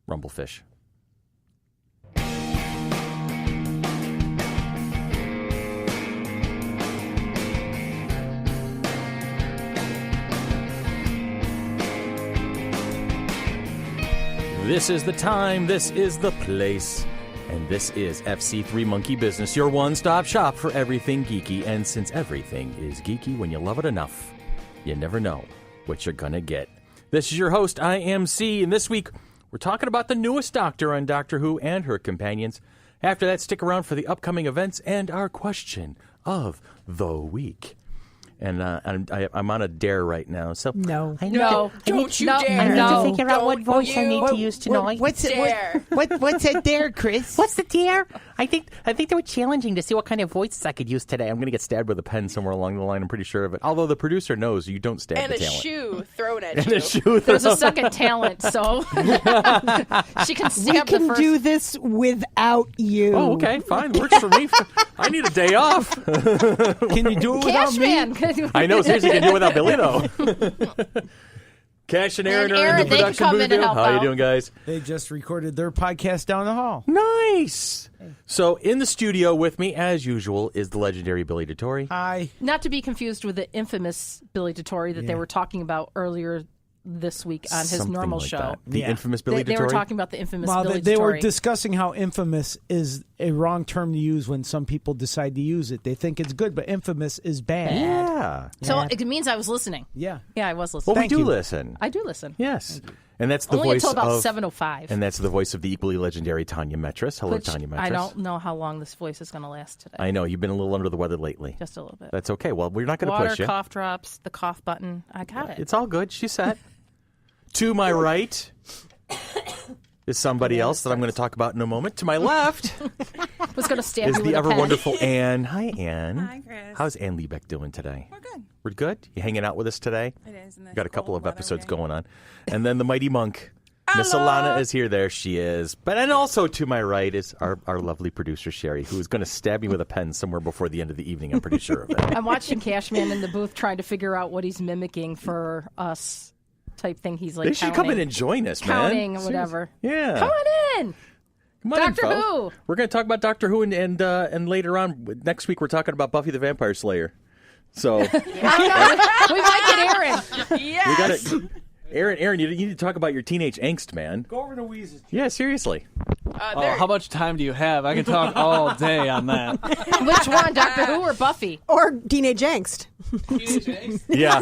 Rumblefish. This is the time, this is the place, and this is FC3 Monkey Business, your one-stop shop for everything geeky. And since everything is geeky, when you love it enough, you never know what you're gonna get. This is your host, IMC, and this week we're talking about the newest Doctor on Doctor Who and her companions. After that, stick around for the upcoming events and our question of the week. And I'm on a dare right now, so no, I no, don't you dare! I need to figure out what voice I need to use tonight. What's a dare, Chris? What's the dare? I think they were challenging to see what kind of voices I could use today. I'm going to get stabbed with a pen somewhere along the line. I'm pretty sure of it. Although the producer knows you don't stab the talent. And a shoe thrown at and you. A shoe There's a second talent, so she can stab We can the first. do this without you. Oh, okay, fine. Works for me. I need a day off. Can you do it without me? Cashman. I know. Seriously, can you do it without Billy, though? Cash and Aaron are in Aaron, the they can production come booth. in and help How you out. doing, guys? They just recorded their podcast down the hall. Nice. So in the studio with me, as usual, is the legendary Billy DeTore. Hi. Not to be confused with the infamous Billy DeTore that they were talking about earlier this week on his Something normal like show. that. The Yeah. infamous Billy They DeTore. were talking about the infamous Well, Billy they were DeTore. discussing how infamous is a wrong term to use when some people decide to use it. They think it's good, but infamous is bad. Yeah. So it means I was listening. Yeah. Yeah, I was listening. Well, Thank we do you. listen. I do listen. Yes. And that's the Only voice until about of 7:05. And that's the voice of the equally legendary Tanya Metris. Hello, which Tanya Metris. I don't know how long this voice is going to last today. I know you've been a little under the weather lately. Just a little bit. That's okay. Well, we're not going to Water, push you. cough drops, the cough button. I got it. It's all good. She's set. To my right is somebody else that I'm going to talk about in a moment. To my left I was going to stab is you the with a ever pen. wonderful Ann. Hi, Ann. Hi, Chris. How's Ann Liebeck doing today? We're good. We're good? You hanging out with us today? It is. In this Got a couple cold of weather episodes day. going on. And then the mighty monk. Miss Alana is here. There she is. But and also to my right is our lovely producer, Sherry, who is going to stab me with a pen somewhere before the end of the evening. I'm pretty sure of that. I'm watching Cashman in the booth trying to figure out what he's mimicking for us type thing. He's like They should come in and join us, man. counting or whatever. Yeah. Come on in. Come on Doctor in, Who. We're going to talk about Doctor Who, and later on, next week, we're talking about Buffy the Vampire Slayer. So We might get Aaron. Yes. we got it. Aaron, you need to talk about your teenage angst, man. Go over to Weezer. Yeah, seriously. There. How much time do you have? I can talk all day on that. Which one, Doctor Who or Buffy? Or teenage angst. Yeah.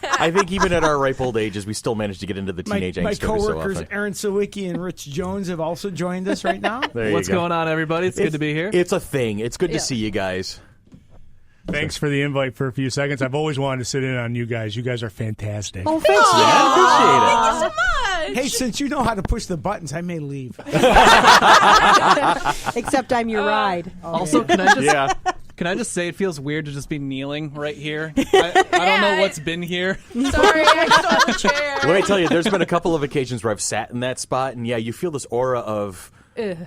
I think even at our ripe old ages, we still manage to get into the teenage My angst every so coworkers, often. Aaron Sawicki and Rich Jones, have also joined us right now. There you What's go. going on, everybody? It's good to be here. It's a thing. It's good to see you guys. Thanks for the invite for a few seconds. I've always wanted to sit in on you guys. You guys are fantastic. Oh, thanks, man. Appreciate it. So much. Hey, since you know how to push the buttons, I may leave. Except I'm your ride. Also, can I just Yeah. can I just say it feels weird to just be kneeling right here? I don't know what's been here. Sorry, I just on the chair. Let me tell you, there's been a couple of occasions where I've sat in that spot, and yeah, you feel this aura of, it's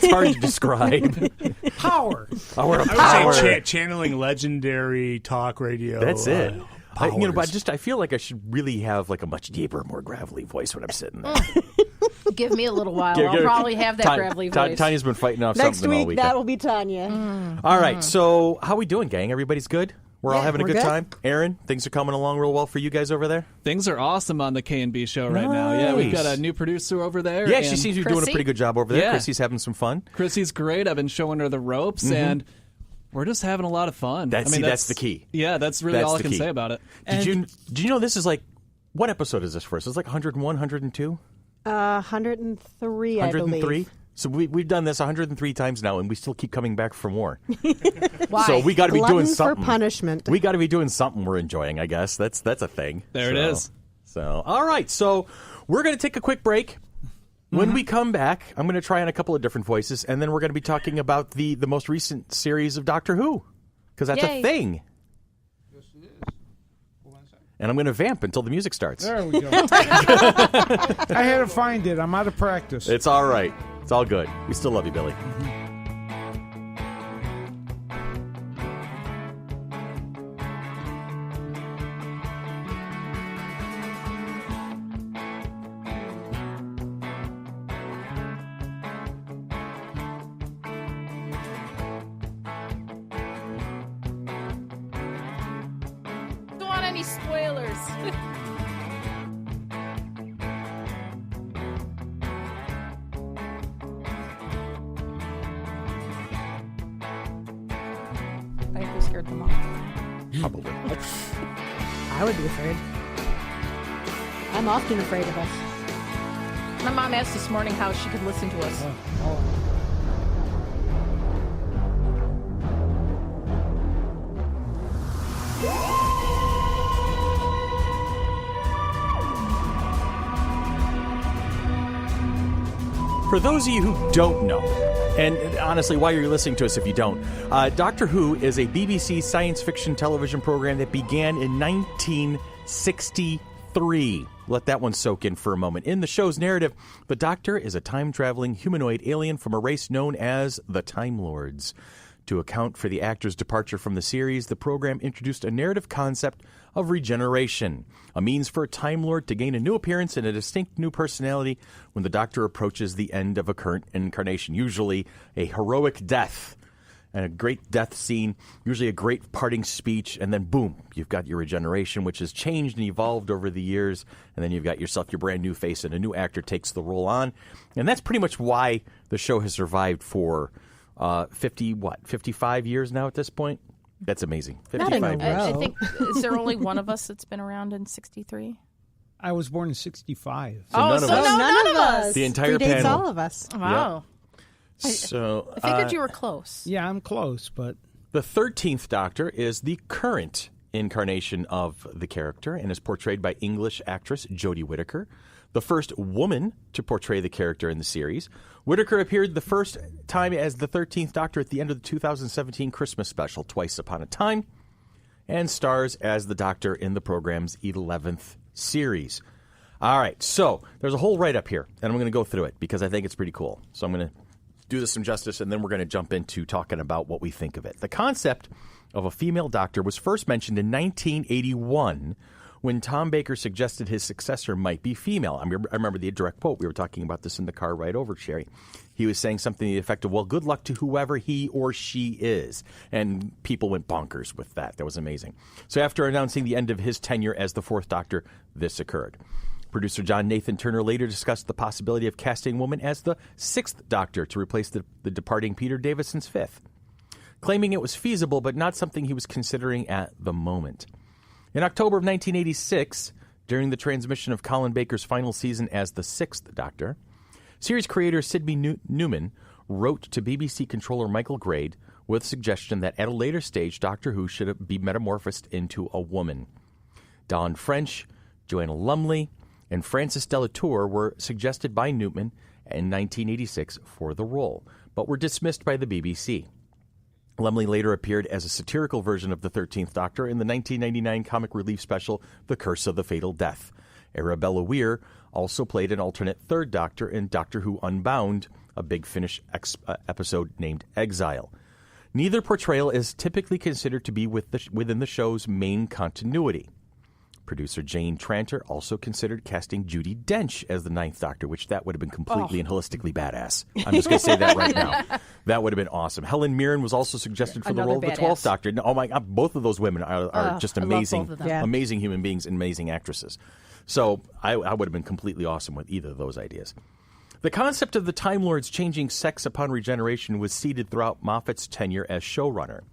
hard to describe. Power. Aura of I power. would say channeling legendary talk radio. That's it. But powers. I feel like I should really have like a much deeper, more gravelly voice when I'm sitting there. Give me a little while. Give- I'll give- probably have that gravelly voice. Tanya's been fighting off Next something all week, weekend. that will be Tanya. All right, so how we doing, gang? Everybody's good? We're all having a we're good good. time? Aaron, things are coming along real well for you guys over there? Things are awesome on the K&B show right now. Yeah, we've got Nice. a new producer over there. Yeah, and she seems to be doing a Chrissy? pretty good job over there. Yeah. Chrissy's having some fun. Chrissy's great. I've been showing her the ropes, and we're just having a lot of fun. That's the key. Yeah, that's really That's all I the can key. say about it. Did you know this is like, what episode is this for us? It's like 101, 102? 103, I 103? believe. So we've done this 103 times now, and we still keep coming back for more. Why? So we got to be doing Glutton for something. punishment. We got to be doing something we're enjoying, I guess. That's a thing. There it is. So, all right. So we're going to take a quick break. When we come back, I'm going to try on a couple of different voices, and then we're going to be talking about the most recent series of Doctor Who, because that's Yay. a thing. And I'm going to vamp until the music starts. There we go. I had to find it. I'm out of practice. It's all right. It's all good. We still love you, Billy. any spoilers. I think we scared them off. Probably. I would be afraid. I'm often afraid of us. My mom asked this morning how she could listen to us. For those of you who don't know, and honestly, why are you listening to us if you don't? Doctor Who is a BBC science fiction television program that began in 1963. Let that one soak in for a moment. In the show's narrative, the Doctor is a time-traveling humanoid alien from a race known as the Time Lords. To account for the actor's departure from the series, the program introduced a narrative concept of regeneration, a means for a Time Lord to gain a new appearance and a distinct new personality when the Doctor approaches the end of a current incarnation, usually a heroic death and a great death scene, usually a great parting speech, and then boom, you've got your regeneration, which has changed and evolved over the years, and then you've got yourself your brand new face, and a new actor takes the role on. And that's pretty much why the show has survived for 55 years now at this point. That's amazing. 55 years. I think, is there only one of us that's been around in 63? I was born in 65. So none of us. None of us. The entire Predates panel. all of us. Wow. So I figured you were close. Yeah, I'm close, but the 13th Doctor is the current incarnation of the character and is portrayed by English actress Jodie Whittaker, the first woman to portray the character in the series. Whittaker appeared the first time as the 13th Doctor at the end of the 2017 Christmas special, Twice Upon a Time, and stars as the Doctor in the program's 11th series. All right, so there's a whole write-up here, and I'm going to go through it because I think it's pretty cool. So I'm going to do this some justice, and then we're going to jump into talking about what we think of it. The concept of a female Doctor was first mentioned in 1981 when Tom Baker suggested his successor might be female. I remember the direct quote. We were talking about this in the car right over, Sherry. He was saying something to the effect of, well, good luck to whoever he or she is. And people went bonkers with that. That was amazing. So after announcing the end of his tenure as the fourth Doctor, this occurred. Producer John Nathan Turner later discussed the possibility of casting a woman as the sixth Doctor to replace the departing Peter Davison's fifth, claiming it was feasible but not something he was considering at the moment. In October of 1986, during the transmission of Colin Baker's final season as the sixth Doctor, series creator Sidney Newman wrote to BBC controller Michael Grade with a suggestion that at a later stage, Doctor Who should be metamorphosed into a woman. Dawn French, Joanna Lumley, and Frances Delatour were suggested by Newman in 1986 for the role, but were dismissed by the BBC. Lumley later appeared as a satirical version of the 13th Doctor in the 1999 comic relief special The Curse of the Fatal Death. Arabella Weir also played an alternate third Doctor in Doctor Who Unbound, a Big Finish episode named Exile. Neither portrayal is typically considered to be within the show's main continuity. Producer Jane Tranter also considered casting Judi Dench as the ninth Doctor, which that would have been completely and holistically badass. I'm just going to say that right now. That would have been awesome. Helen Mirren was also suggested for the role of the 12th Doctor. Oh my God, both of those women are just amazing, amazing human beings and amazing actresses. So I would have been completely awesome with either of those ideas. The concept of the Time Lords changing sex upon regeneration was seeded throughout Moffat's tenure as showrunner.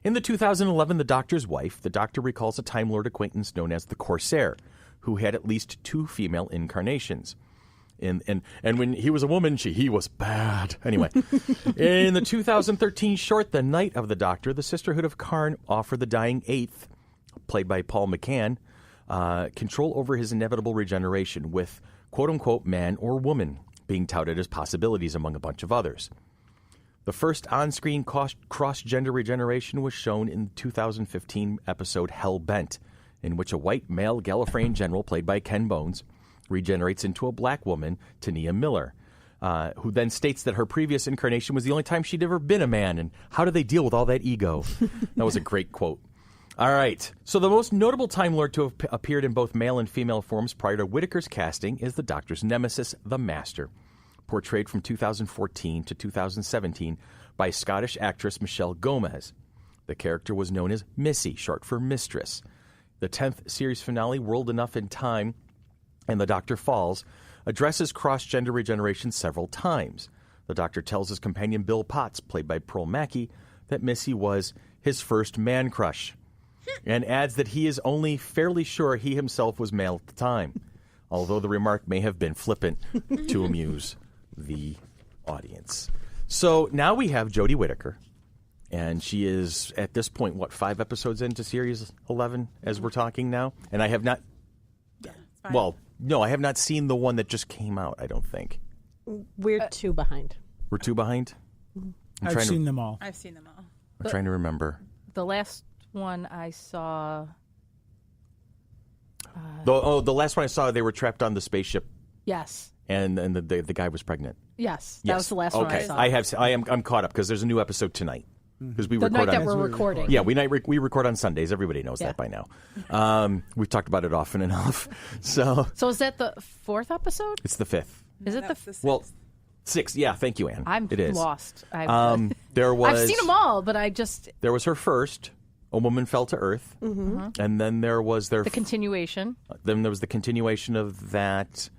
In the 2011 The Doctor's Wife, the Doctor recalls a Time Lord acquaintance known as the Corsair, who had at least two female incarnations. And when he was a woman, he was bad. Anyway, in the 2013 short The Night of the Doctor, the Sisterhood of Karn offer the dying eighth, played by Paul McCann, control over his inevitable regeneration with, quote-unquote, man or woman being touted as possibilities among a bunch of others. The first on-screen cross-gender regeneration was shown in the 2015 episode Hell-Bent, in which a white male Gallifreyan general, played by Ken Bones, regenerates into a black woman, Tania Miller, who then states that her previous incarnation was the only time she'd ever been a man, and how do they deal with all that ego? That was a great quote. All right, so the most notable Time Lord to have appeared in both male and female forms prior to Whittaker's casting is the Doctor's nemesis, the Master, portrayed from 2014 to 2017 by Scottish actress Michelle Gomez. The character was known as Missy, short for Mistress. The 10th series finale, World Enough in Time and The Doctor Falls, addresses cross-gender regeneration several times. The Doctor tells his companion Bill Potts, played by Pearl Mackie, that Missy was his first man crush, and adds that he is only fairly sure he himself was male at the time, although the remark may have been flippant to amuse the audience. So now we have Jodie Whittaker, and she is, at this point, 5 episodes into Series 11 as we're talking now? And I have not... Well, no, I have not seen the one that just came out, I don't think. We're 2 behind. We're 2 behind? I've seen them all. I've seen them all. I'm trying to remember. The last one I saw... the last one I saw, they were trapped on the spaceship, Yes. and the guy was pregnant. Yes. That was the last one I saw. I'm caught up because there's a new episode tonight. Because we the record night that on, we're recording. Yeah, we record on Sundays. Everybody knows that by now. We've talked about it often enough. So is that the 4th episode? it's the 5th. Is it the... Well, 6th. Yeah, thank you, Ann. I'm it is. lost. There was. I've seen them all, but I just... There was her first. A Woman Fell to Earth, and then there was their The continuation. Then there was the continuation of that,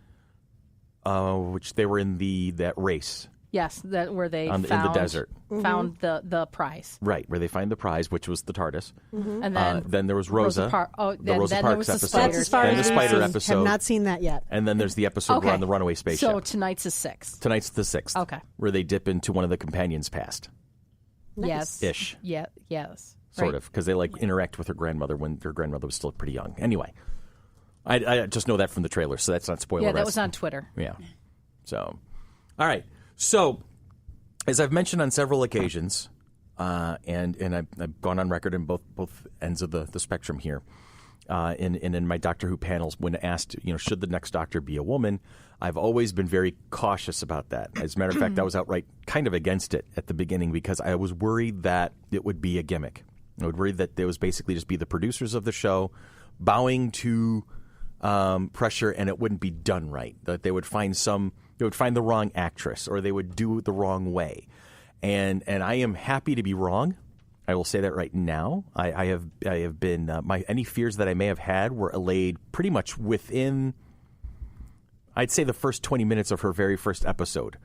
which they were in that race. Yes, that where they in the desert. Found the prize. Right, where they find the prize, which was the TARDIS. And then there was Rosa. the Rosa then Parks there was the episode. spiders. That's as far and as the we've spider seen. episode. Have not seen that yet. And then there's the episode where on the runaway spaceship. So tonight's the 6th. Tonight's the 6th. Okay. Where they dip into one of the companions' past. Yes. Ish. Yeah. Yes. Sort of, because they interact with her grandmother when her grandmother was still pretty young. Anyway, I just know that from the trailer, so that's not spoiler. Yeah, that was on Twitter. Yeah. So, all right. So, as I've mentioned on several occasions, and I've gone on record in both ends of the spectrum here, in my Doctor Who panels, when asked, should the next Doctor be a woman, I've always been very cautious about that. As a matter of fact, I was outright kind of against it at the beginning because I was worried that it would be a gimmick. I would worry that there was basically just be the producers of the show bowing to pressure, and it wouldn't be done right. That they would find the wrong actress, or they would do it the wrong way. And I am happy to be wrong. I will say that right now. I have been any fears that I may have had were allayed pretty much within, I'd say, the first 20 minutes of her very first episode,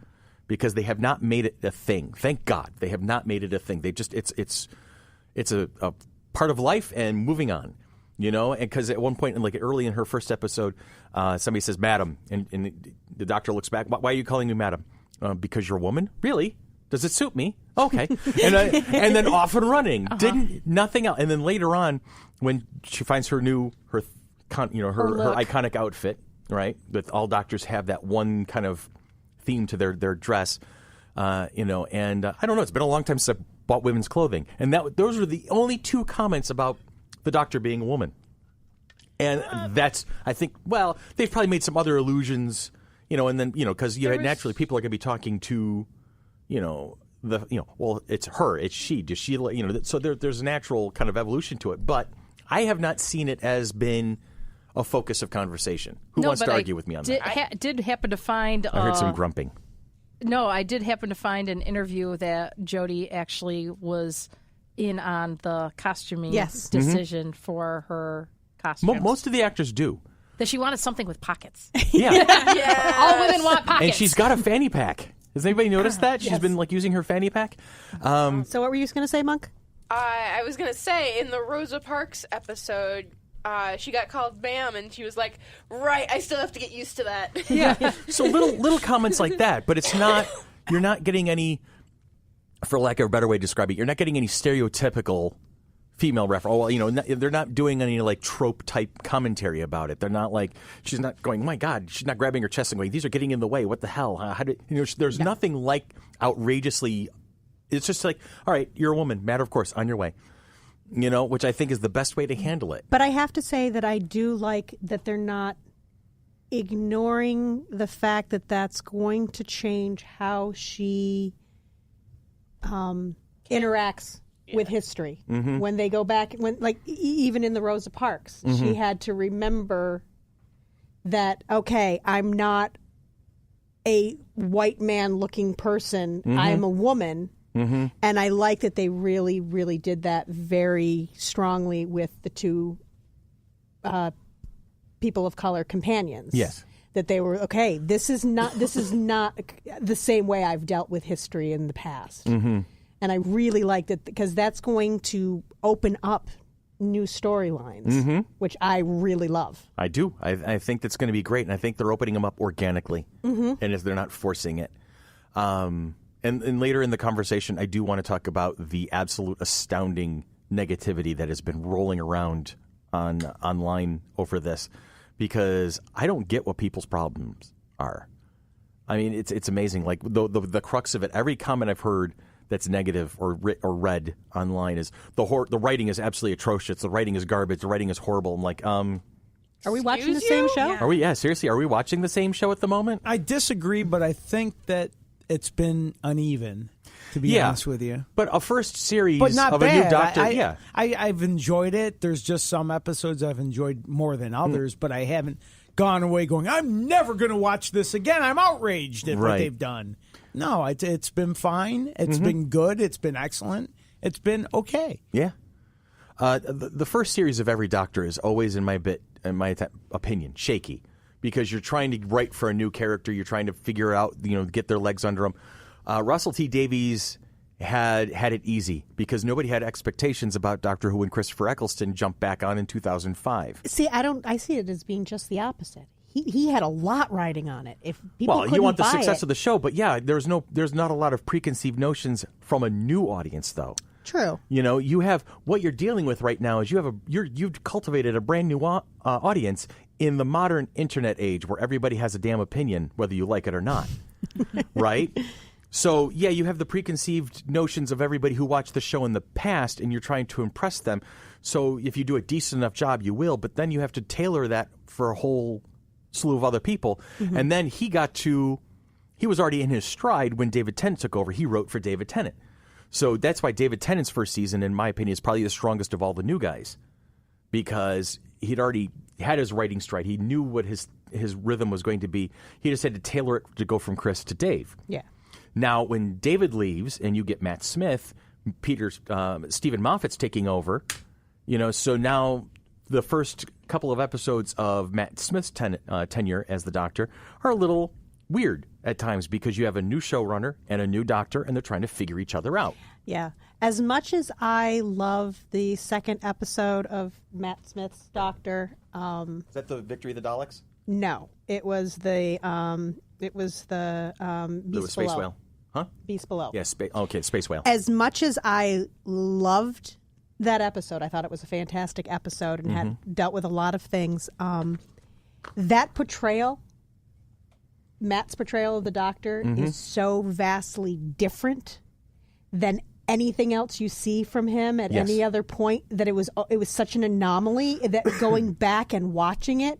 because they have not made it a thing. Thank God they have not made it a thing. They just it's a part of life and moving on, and because at one point, early in her first episode, somebody says, "Madam," and the Doctor looks back. Why are you calling me Madam? Because you're a woman? Really? Does it suit me? Okay. And then off and running. Nothing else. And then later on, when she finds her iconic outfit, right? That all doctors have that one kind of theme to their dress, and I don't know. It's been a long time since I bought women's clothing, and those were the only 2 comments about the Doctor being a woman. And that's, I think, well, they've probably made some other allusions, and then because naturally people are going to be talking to, well, it's her, it's she. Does she, so there's a natural kind of evolution to it. But I have not seen it as been a focus of conversation. Who wants to argue with me on that? I did happen to find. I heard some grumping. No, I did happen to find an interview that Jodie actually was in on the costuming decision for her costumes. Most of the actors do. That she wanted something with pockets. Yeah. All women want pockets. And she's got a fanny pack. Has anybody noticed that? She's been using her fanny pack. So what were you going to say, Monk? I was going to say, in the Rosa Parks episode, she got called ma'am, and she was like, right, I still have to get used to that. Yeah. So little comments like that, but it's not, you're not getting any, for lack of a better way to describe it, you're not getting any stereotypical female reference. Well, they're not doing any trope type commentary about it. They're not she's not going, my God, she's not grabbing her chest and going, these are getting in the way. What the hell? There's nothing outrageously. It's just all right, you're a woman, matter of course, on your way. Which I think is the best way to handle it. But I have to say that I do like that they're not ignoring the fact that that's going to change how she interacts with history. Mm-hmm. When they go back, even in the Rosa Parks, she had to remember that, okay, I'm not a white man-looking person. I'm a woman. Mm-hmm. And I like that they really, really did that very strongly with the 2 people of color companions. Yes. That they were, okay, this is not the same way I've dealt with history in the past. Mm-hmm. And I really liked it because that's going to open up new storylines, which I really love. I do. I think that's going to be great, and I think they're opening them up organically, and if they're not forcing it. And later in the conversation, I do want to talk about the absolute astounding negativity that has been rolling around online over this, because I don't get what people's problems are. I mean, it's amazing. Like the crux of it, every comment I've heard that's negative or read online is the writing is absolutely atrocious. The writing is garbage. The writing is horrible. I'm like, are we watching the same show? Yeah. Are we? Yeah, seriously, are we watching the same show at the moment? I disagree, but I think that it's been uneven, to be honest with you. But a first series But not of bad. a new Doctor, I've enjoyed it. There's just some episodes I've enjoyed more than others, but I haven't gone away going, I'm never going to watch this again. I'm outraged at what they've done. No, it's been fine. It's been good. It's been excellent. It's been okay. Yeah. The first series of every Doctor is always, in my opinion, shaky, because you're trying to write for a new character. You're trying to figure out, get their legs under them. Russell T Davies had it easy because nobody had expectations about Doctor Who when Christopher Eccleston jumped back on in 2005. See, I see it as being just the opposite. He had a lot riding on it. If people you want the success it, of the show, but there's not a lot of preconceived notions from a new audience, though. True. You have what you're dealing with right now is you've cultivated a brand new audience in the modern internet age where everybody has a damn opinion, whether you like it or not, right? So you have the preconceived notions of everybody who watched the show in the past, and you're trying to impress them. So if you do a decent enough job, you will, but then you have to tailor that for a whole slew of other people. And then he was already in his stride when David Tennant took over. He wrote for David Tennant. So that's why David Tennant's first season, in my opinion, is probably the strongest of all the new guys, because he'd already had his writing stride. He knew what his rhythm was going to be. He just had to tailor it to go from Chris to Dave. Yeah. Now, when David leaves and you get Matt Smith, Stephen Moffat's taking over, so now the first couple of episodes of Matt Smith's tenure as the Doctor are a little weird at times because you have a new showrunner and a new Doctor, and they're trying to figure each other out. Yeah. As much as I love the second episode of Matt Smith's Doctor, is that the Victory of the Daleks? No, it was the Beast Space Below. Whale, huh? Beast Below. Yeah, Space Whale. As much as I loved that episode, I thought it was a fantastic episode and had dealt with a lot of things. That portrayal, Matt's portrayal of the Doctor, is so vastly different than anything else you see from him at any other point that it was such an anomaly that going back and watching it,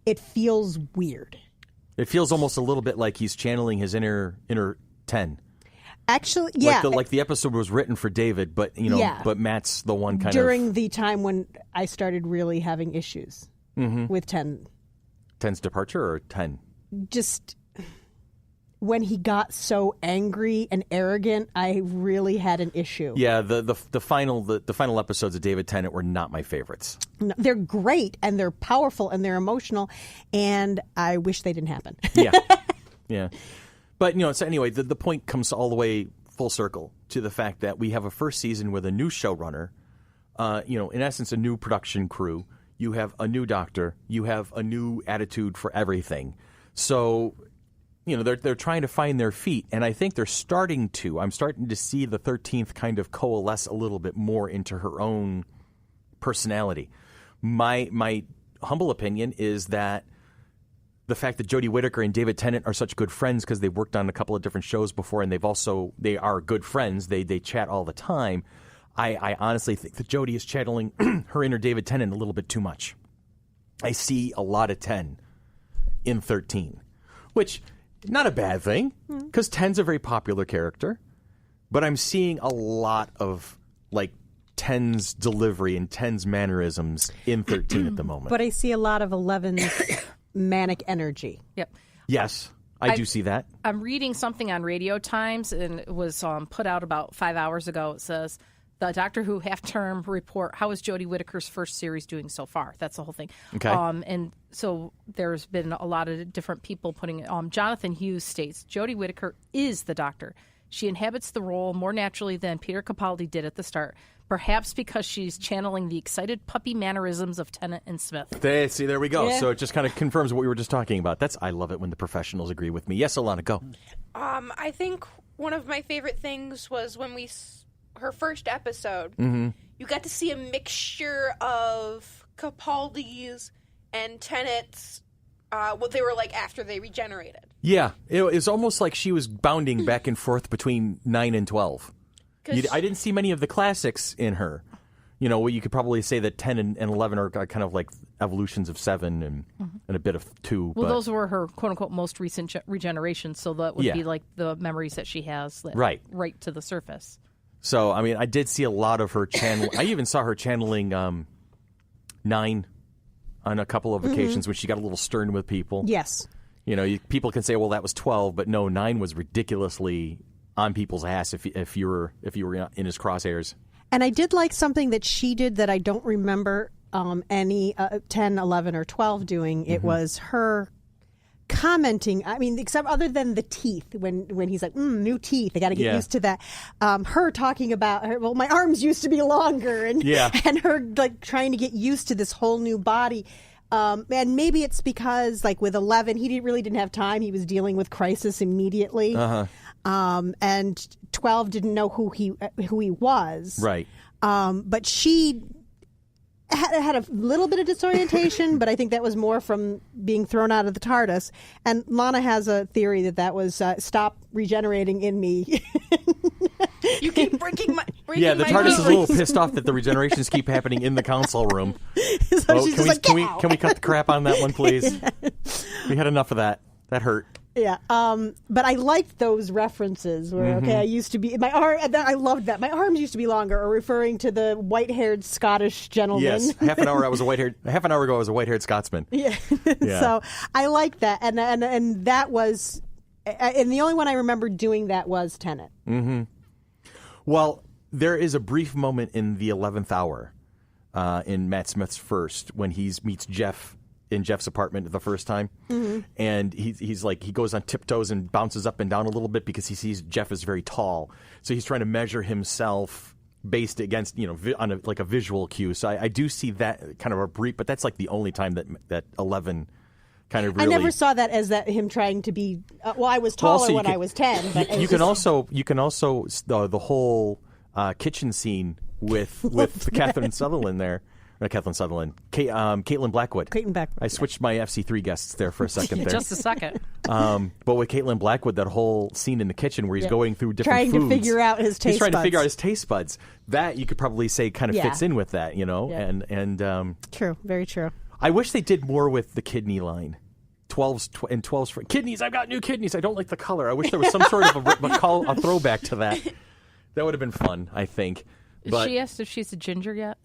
it feels weird. It feels almost a little bit like he's channeling his inner 10. Actually, yeah. Like the episode was written for David, but but Matt's the one kind during the time when I started really having issues with 10. 10's departure or 10? Just when he got so angry and arrogant, I really had an issue. Yeah, the final episodes of David Tennant were not my favorites. No, they're great and they're powerful and they're emotional, and I wish they didn't happen. Yeah. But so anyway, the point comes all the way full circle to the fact that we have a first season with a new showrunner, in essence, a new production crew. You have a new Doctor. You have a new attitude for everything. So, they're trying to find their feet, and I think they're starting to. I'm starting to see the 13th kind of coalesce a little bit more into her own personality. My humble opinion is that the fact that Jodie Whittaker and David Tennant are such good friends because they've worked on a couple of different shows before, and they are good friends. They chat all the time. I honestly think that Jodie is channeling her inner David Tennant a little bit too much. I see a lot of 10 in 13, which not a bad thing because 10's a very popular character, but I'm seeing a lot of 10's delivery and 10's mannerisms in 13 at the moment. But I see a lot of 11's manic energy. Yep. Yes, I do see that. I'm reading something on Radio Times, and it was put out about 5 hours ago. It says the Doctor Who half-term report. How is Jodie Whittaker's first series doing so far? That's the whole thing. Okay. And so there's been a lot of different people putting it. Jonathan Hughes states, Jodie Whittaker is the Doctor. She inhabits the role more naturally than Peter Capaldi did at the start, perhaps because she's channeling the excited puppy mannerisms of Tennant and Smith. See, there we go. Yeah. So it just kind of confirms what we were just talking about. I love it when the professionals agree with me. Yes, Alana, go. I think one of my favorite things was when her first episode, you got to see a mixture of Capaldi's and Tennant's, what they were like after they regenerated. Yeah, it was almost like she was bounding back and forth between 9 and 12. I didn't see many of the classics in her. You know, you could probably say that 10 and 11 are kind of like evolutions of 7 and a bit of 2. Well, those were her quote-unquote most recent regenerations, so that would be like the memories that she has right to the surface. So, I mean, I did see a lot of her channeling. I even saw her channeling 9 on a couple of occasions when she got a little stern with people. Yes. You know, people can say, well, that was 12, but no, 9 was ridiculously on people's ass if you were in his crosshairs. And I did like something that she did that I don't remember any 10, 11, or 12 doing. It was her commenting, I mean, except other than the teeth, when he's like, new teeth, I got to get used to that. Her talking about, my arms used to be longer, and her like trying to get used to this whole new body. And maybe it's because, like, with 11, he really didn't have time. He was dealing with crisis immediately. And 12 didn't know who he was. Right. But she had a little bit of disorientation, but I think that was more from being thrown out of the TARDIS. And Lana has a theory that was stop regenerating in me. You keep breaking my the TARDIS is a little pissed off that the regenerations keep happening in the console room. So can we cut the crap on that one, please? We had enough of that. That hurt. Yeah, but I liked those references where, I used to be, my arm, I loved that. My arms used to be longer, or referring to the white-haired Scottish gentleman. Yes, half an hour ago I was a white-haired Scotsman. Yeah. So I like that, and that was, and the only one I remember doing that was Tennant. Well, there is a brief moment in the 11th hour in Matt Smith's first when he meets Jeff in Jeff's apartment the first time, and he's like, he goes on tiptoes and bounces up and down a little bit because he sees Jeff is very tall, so he's trying to measure himself based against, on a visual cue. So I do see that kind of a brief, but that's like the only time that 11 kind of really. I never saw that as him trying to be. I was taller when I was 10. But you can also the whole kitchen scene with Catherine Sutherland there. Kathleen Sutherland. Caitlin Blackwood. I switched my FC3 guests there for a second there. Just a second. But with Caitlin Blackwood, that whole scene in the kitchen where he's going through different trying foods. To figure out his taste buds. He's trying to figure out his taste buds. That, you could probably say, kind of fits in with that, and true. Very true. I wish they did more with the kidney line. 12's for kidneys. I've got new kidneys. I don't like the color. I wish there was some sort of a throwback to that. That would have been fun, I think. But she asked if she's a ginger yet.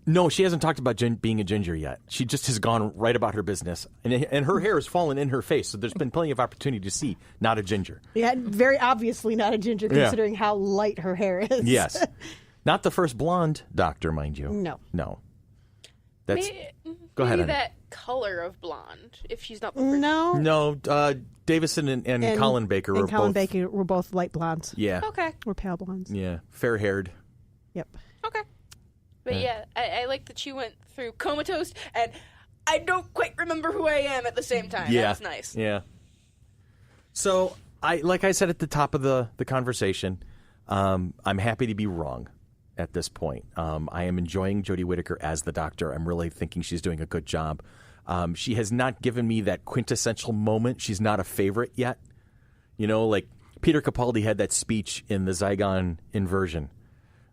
No, she hasn't talked about being a ginger yet. She just has gone right about her business. And her hair has fallen in her face, so there's been plenty of opportunity to see not a ginger. Yeah, very obviously not a ginger, considering how light her hair is. Yes. Not the first blonde doctor, mind you. No. That's, go ahead. Maybe that color of blonde, if she's not. No, Davison and Colin Baker were both light blondes. Yeah. Okay. Or pale blondes. Yeah, fair-haired. Yep. Okay. But I like that she went through comatose, and I don't quite remember who I am at the same time. Yeah. That's nice. Yeah. So, like I said at the top of the conversation, I'm happy to be wrong at this point. I am enjoying Jodie Whittaker as the Doctor. I'm really thinking she's doing a good job. She has not given me that quintessential moment. She's not a favorite yet. Like Peter Capaldi had that speech in the Zygon inversion.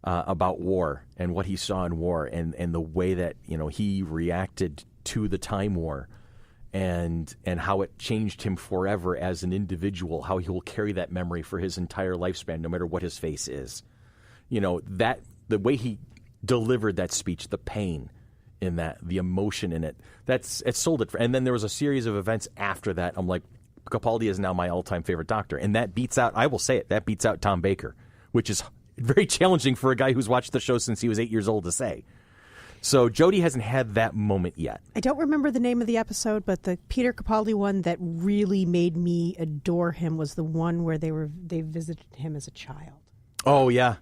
About war and what he saw in war and the way that he reacted to the Time War and how it changed him forever as an individual, how he will carry that memory for his entire lifespan, no matter what his face is. That the way he delivered that speech, the pain in that, the emotion in it, it sold it. And then there was a series of events after that. I'm like, Capaldi is now my all-time favorite Doctor, and that beats out. I will say it. That beats out Tom Baker, which is very challenging for a guy who's watched the show since he was 8 years old to say. So Jodie hasn't had that moment yet. I don't remember the name of the episode, but the Peter Capaldi one that really made me adore him was the one where they visited him as a child. Oh, yeah.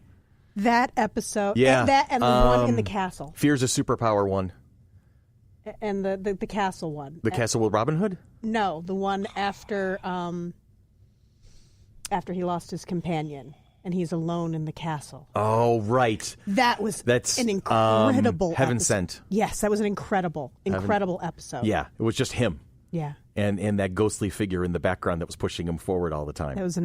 That episode. Yeah. And the one in the castle. Fear's a Superpower one. And the castle one. The castle with Robin Hood? No, the one after he lost his companion. And he's alone in the castle. Oh, right. That's an incredible Heaven episode. Sent. Yes, that was an incredible episode. Yeah, it was just him. Yeah. And that ghostly figure in the background that was pushing him forward all the time. That was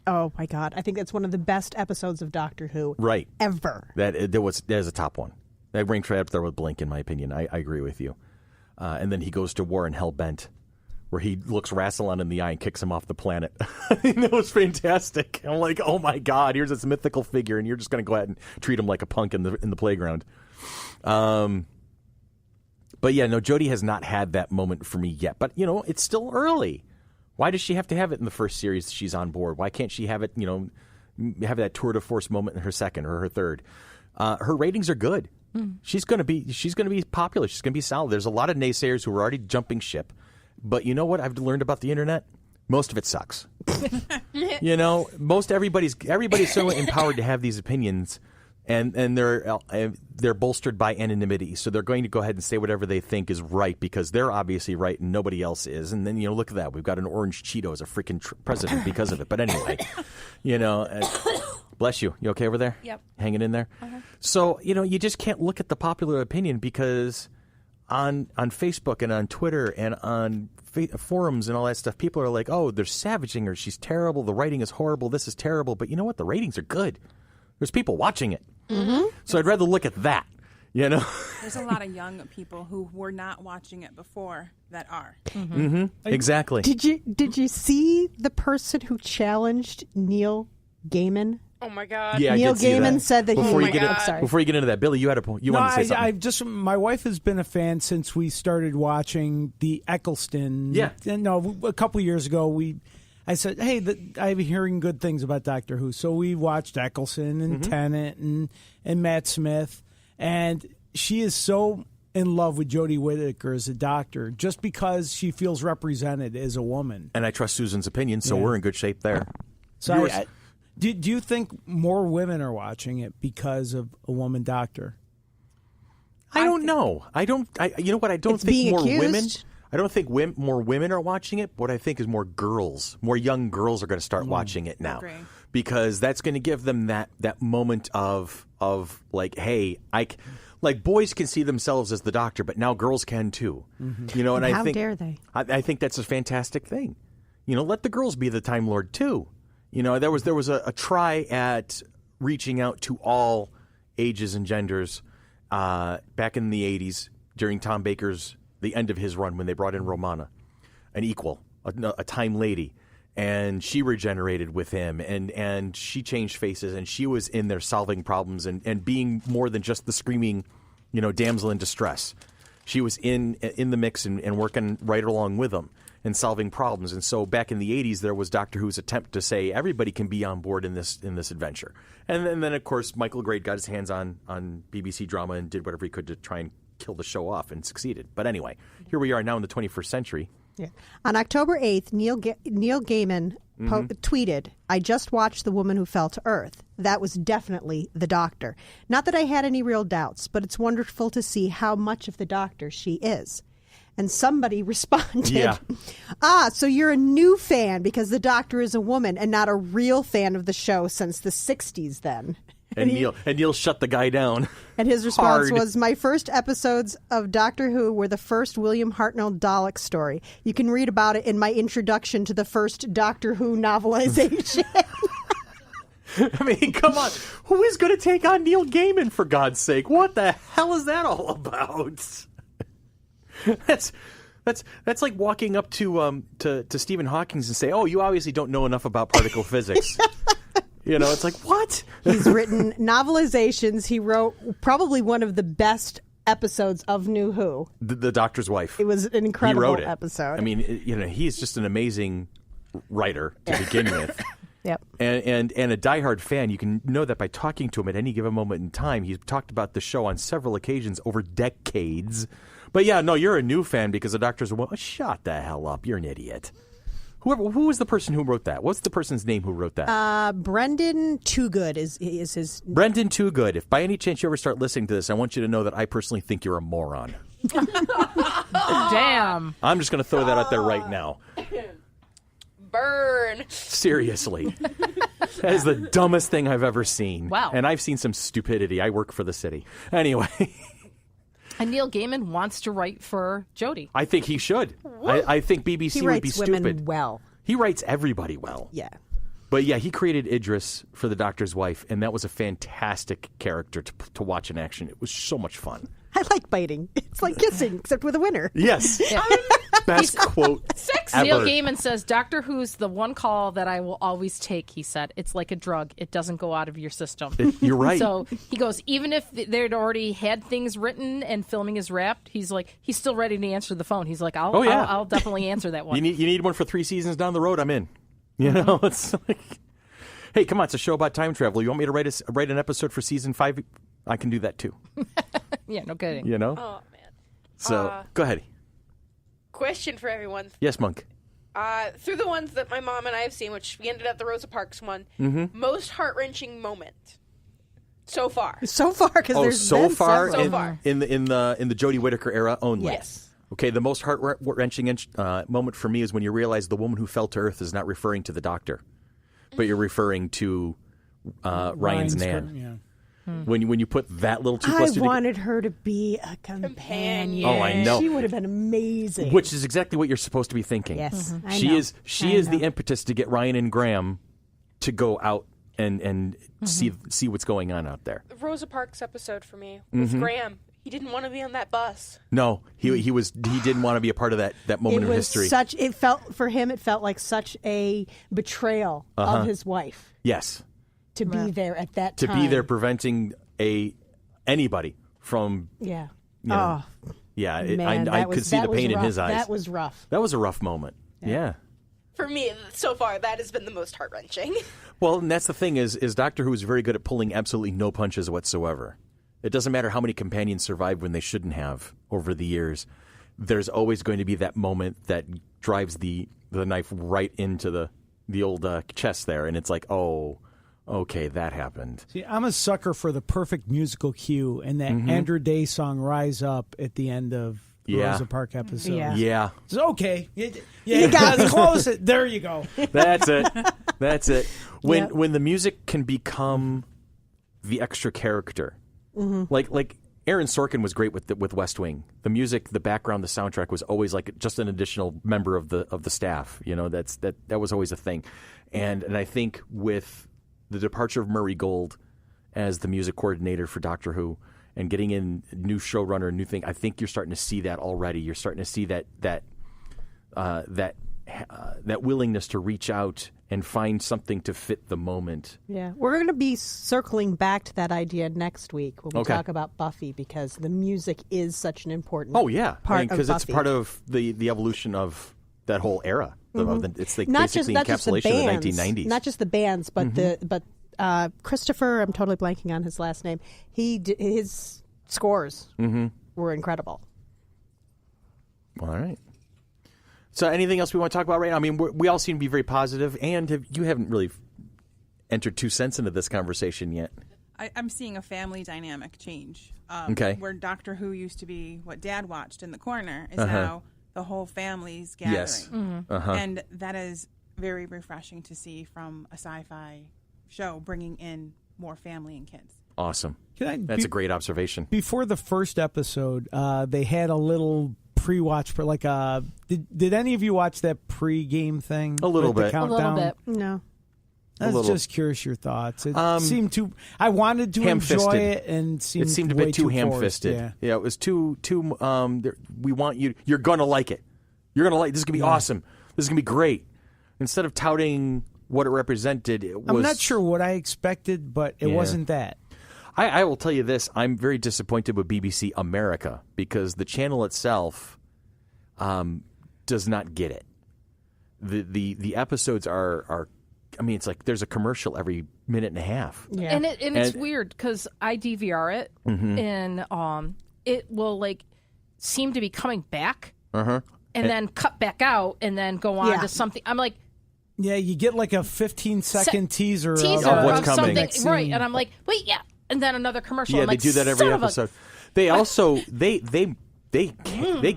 oh my God. I think that's one of the best episodes of Doctor Who ever. That is a top one. That ranked right up there with Blink, in my opinion. I agree with you. And then he goes to war in Hellbent, where he looks Rassilon in the eye and kicks him off the planet. That was fantastic. I'm like, oh my God, here's this mythical figure, and you're just going to go ahead and treat him like a punk in the playground. But yeah, no, Jodie has not had that moment for me yet. But, it's still early. Why does she have to have it in the first series she's on board? Why can't she have it, have that tour de force moment in her second or her third? Her ratings are good. She's going to be popular. She's going to be solid. There's a lot of naysayers who are already jumping ship. But you know what I've learned about the internet? Most of it sucks. Everybody's so empowered to have these opinions, and they're bolstered by anonymity. So they're going to go ahead and say whatever they think is right because they're obviously right and nobody else is. And then look at that, we've got an orange Cheeto as a freaking president because of it. But anyway, bless you. You okay over there? Yep. Hanging in there. Uh-huh. So you just can't look at the popular opinion because on Facebook and on Twitter and on forums and all that stuff, people are like, oh, they're savaging her. She's terrible. The writing is horrible. This is terrible. But you know what? The ratings are good. There's people watching it. Mm-hmm. So I'd rather look at that, There's a lot of young people who were not watching it before that are. Mm-hmm. Mm-hmm. Exactly. Did you see the person who challenged Neil Gaiman? Oh my God! Yeah, Neil Gaiman said that before he. Before you get into that, Billy, you wanted to say something. My wife has been a fan since we started watching the Eccleston. Yeah. No, a couple years ago I said, hey, I'm hearing good things about Doctor Who, so we watched Eccleston and Tennant and Matt Smith, and she is so in love with Jodie Whittaker as a doctor just because she feels represented as a woman. And I trust Susan's opinion, so we're in good shape there. So do you think more women are watching it because of a woman doctor? I don't know. You know what? I don't think more women. I don't think more women are watching it. What I think is more young girls are going to start watching it now, because that's going to give them that moment of like, hey, like boys can see themselves as the doctor, but now girls can too. Mm-hmm. And how dare they? I think that's a fantastic thing. Let the girls be the Time Lord too. There was a try at reaching out to all ages and genders back in the 80s during Tom Baker's the end of his run when they brought in Romana, an equal, a time lady, and she regenerated with him, and she changed faces, and she was in there solving problems and being more than just the screaming, damsel in distress. She was in the mix and working right along with them and solving problems. And so back in the 80s, there was Doctor Who's attempt to say everybody can be on board in this adventure. And then of course, Michael Grade got his hands on BBC drama and did whatever he could to try and kill the show off and succeeded. But anyway, here we are now in the 21st century. Yeah. On October 8th, Neil Gaiman tweeted, "I just watched The Woman Who Fell to Earth. That was definitely the Doctor. Not that I had any real doubts, but it's wonderful to see how much of the Doctor she is." And somebody responded, so you're a new fan because the Doctor is a woman and not a real fan of the show since the 60s then. And Neil shut the guy down. And his response was, "My first episodes of Doctor Who were the first William Hartnell Dalek story. You can read about it in my introduction to the first Doctor Who novelization." I mean, come on. Who is going to take on Neil Gaiman, for God's sake? What the hell is that all about? That's like walking up to Stephen Hawking and say, "Oh, you obviously don't know enough about particle physics." It's like, what? He's written novelizations. He wrote probably one of the best episodes of New Who. The Doctor's Wife. It was an incredible episode. I mean, he is just an amazing writer to begin with. Yep. And a diehard fan, you can know that by talking to him at any given moment in time. He's talked about the show on several occasions over decades. But yeah, no, you're a new fan because the doctors are, well, shut the hell up. You're an idiot. Who was the person who wrote that? What's the person's name who wrote that? Brendan Toogood is his. Brendan Toogood. If by any chance you ever start listening to this, I want you to know that I personally think you're a moron. Damn. I'm just going to throw that out there right now. Burn. Seriously. That is the dumbest thing I've ever seen. Wow. And I've seen some stupidity. I work for the city. Anyway. And Neil Gaiman wants to write for Jodie. I think he should. I think BBC He would be writes women stupid. well. He writes everybody well. Yeah. But yeah, he created Idris for the Doctor's Wife, and that was a fantastic character to watch in action. It was so much fun. I like biting. It's like kissing, except with a winner. Yes. Best quote ever. Neil Gaiman says, Doctor Who's the one call that I will always take, he said. It's like a drug. It doesn't go out of your system. You're right. So he goes, even if they'd already had things written and filming is wrapped, he's still ready to answer the phone. He's like, I'll definitely answer that one. You need one for 3 seasons down the road, I'm in. You know, it's like, hey, come on, it's a show about time travel. You want me to write an episode for season 5? I can do that too. Yeah, no kidding. You know? Oh, man. So, go ahead. Question for everyone. Yes, Monk. Through the ones that my mom and I have seen, which we ended at the Rosa Parks one, most heart-wrenching moment so far. So far, because there's been several. So far. in the Jodie Whittaker era only. Yes. Okay, the most heart-wrenching moment for me is when you realize the woman who fell to earth is not referring to the Doctor, but you're referring to Ryan's Nan. Yeah. When you put that little 2 plus 2 I wanted her to be a companion. Oh, I know. She would have been amazing. Which is exactly what you're supposed to be thinking. Yes, I She know. is the impetus to get Ryan and Graham to go out and see what's going on out there. The Rosa Parks episode for me was Graham. He didn't want to be on that bus. No, he didn't want to be a part of that moment It of was history. it felt like such a betrayal of his wife Yes. to be there at that To time. be there preventing anybody from Yeah. you know, yeah, Man, I could see the pain in his eyes. That was rough. That was a rough moment. Yeah. For me, so far, that has been the most heart-wrenching. Well, and that's the thing is Doctor Who is very good at pulling absolutely no punches whatsoever. It doesn't matter how many companions survive when they shouldn't have over the years. There's always going to be that moment that drives the knife right into the old chest there, and it's like, oh, okay, that happened. See, I'm a sucker for the perfect musical cue, and that Andrew Day song "Rise Up" at the end of the Rosa Park episode. Yeah. Yeah. It's okay. You got to close it. There you go. That's it. That's it. Yep. When the music can become the extra character, like Aaron Sorkin was great with West Wing. The music, the background, the soundtrack was always like just an additional member of the staff. You know, that was always a thing, and I think with the departure of Murray Gold as the music coordinator for Doctor Who and getting in new showrunner, new thing, I think you're starting to see that already. You're starting to see that willingness to reach out and find something to fit the moment. Yeah. We're going to be circling back to that idea next week when we Okay. talk about Buffy, because the music is such an important Oh yeah, part because of it's Buffy. part of the evolution of that whole era. It's like not basically just the encapsulation bands, of the 1990s. Not just the bands, but Christopher, I'm totally blanking on his last name. His scores were incredible. All right. So anything else we want to talk about right now? I mean, we all seem to be very positive, and you haven't really entered 2 cents into this conversation yet. I'm seeing a family dynamic change. Okay. Where Doctor Who used to be what Dad watched in the corner is now the whole family's gathering. Yes. And that is very refreshing to see from a sci-fi show, bringing in more family and kids. Awesome. That's a great observation. Before the first episode, they had a little pre-watch for like did any of you watch that pre-game thing? A little with the bit. A little countdown? bit. No. I was little. just curious your thoughts. It seemed too. I wanted to Ham-fisted. enjoy it, and It seemed a way bit too ham-fisted. forced, Yeah, it was too. We want you. You're gonna like it. You're gonna like. This is gonna be awesome. This is gonna be great. Instead of touting what it represented, it was. I'm not sure what I expected, but it wasn't that. I will tell you this. I'm very disappointed with BBC America because the channel itself does not get it. The episodes are I mean, it's like there's a commercial every minute and a half. Yeah. And it's weird because I DVR it and it will like seem to be coming back and then cut back out and then go on to something. I'm like, yeah, you get like a 15-second teaser of what's coming. Something, right? And I'm like, wait, and then another commercial. Yeah, I'm they like, do that every episode. They also they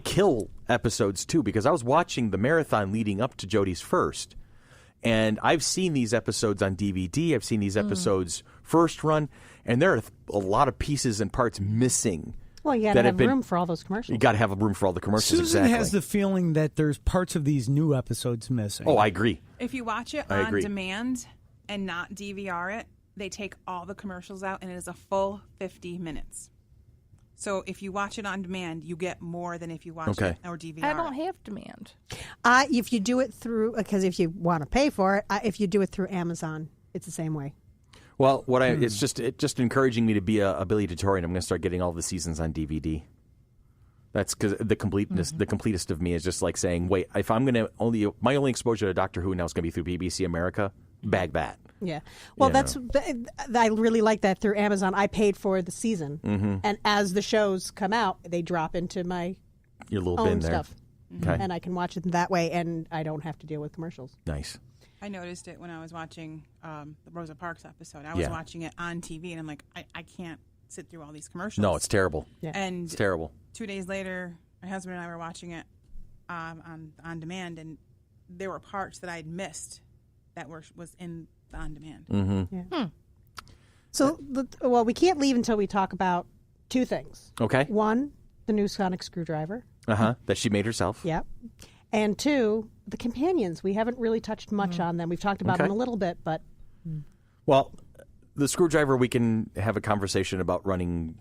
kill episodes too, because I was watching the marathon leading up to Jodie's first, and I've seen these episodes on DVD. I've seen these episodes first run, and there are a lot of pieces and parts missing. Well, you got to have room for all those commercials. You got to have a room for all the commercials. Susan exactly. has the feeling that there's parts of these new episodes missing. Oh, I agree. If you watch it on demand and not DVR it, they take all the commercials out, and it is a full 50 minutes. So if you watch it on demand, you get more than if you watch it or DVR. I don't have demand. If you do it through, because if you want to pay for it, if you do it through Amazon, it's the same way. Well, it's just encouraging me to be a Billy Tutorian. I'm going to start getting all the seasons on DVD. That's because the completest of me is just like saying, wait, if I'm going to my only exposure to Doctor Who now is going to be through BBC America. Bag that. Yeah. Well, I really like that through Amazon. I paid for the season, and as the shows come out, they drop into your little own bin there. stuff, and I can watch it that way, and I don't have to deal with commercials. Nice. I noticed it when I was watching the Rosa Parks episode. I was watching it on TV, and I'm like, I can't sit through all these commercials. No, it's terrible. Yeah. And it's terrible. 2 days later, my husband and I were watching it on demand, and there were parts that I'd missed that was in the on demand. Mm-hmm. Yeah. So, we can't leave until we talk about two things. Okay. One, the new sonic screwdriver. That she made herself. Yep. And two, the companions. We haven't really touched much on them. We've talked about them a little bit, but... Well, the screwdriver we can have a conversation about running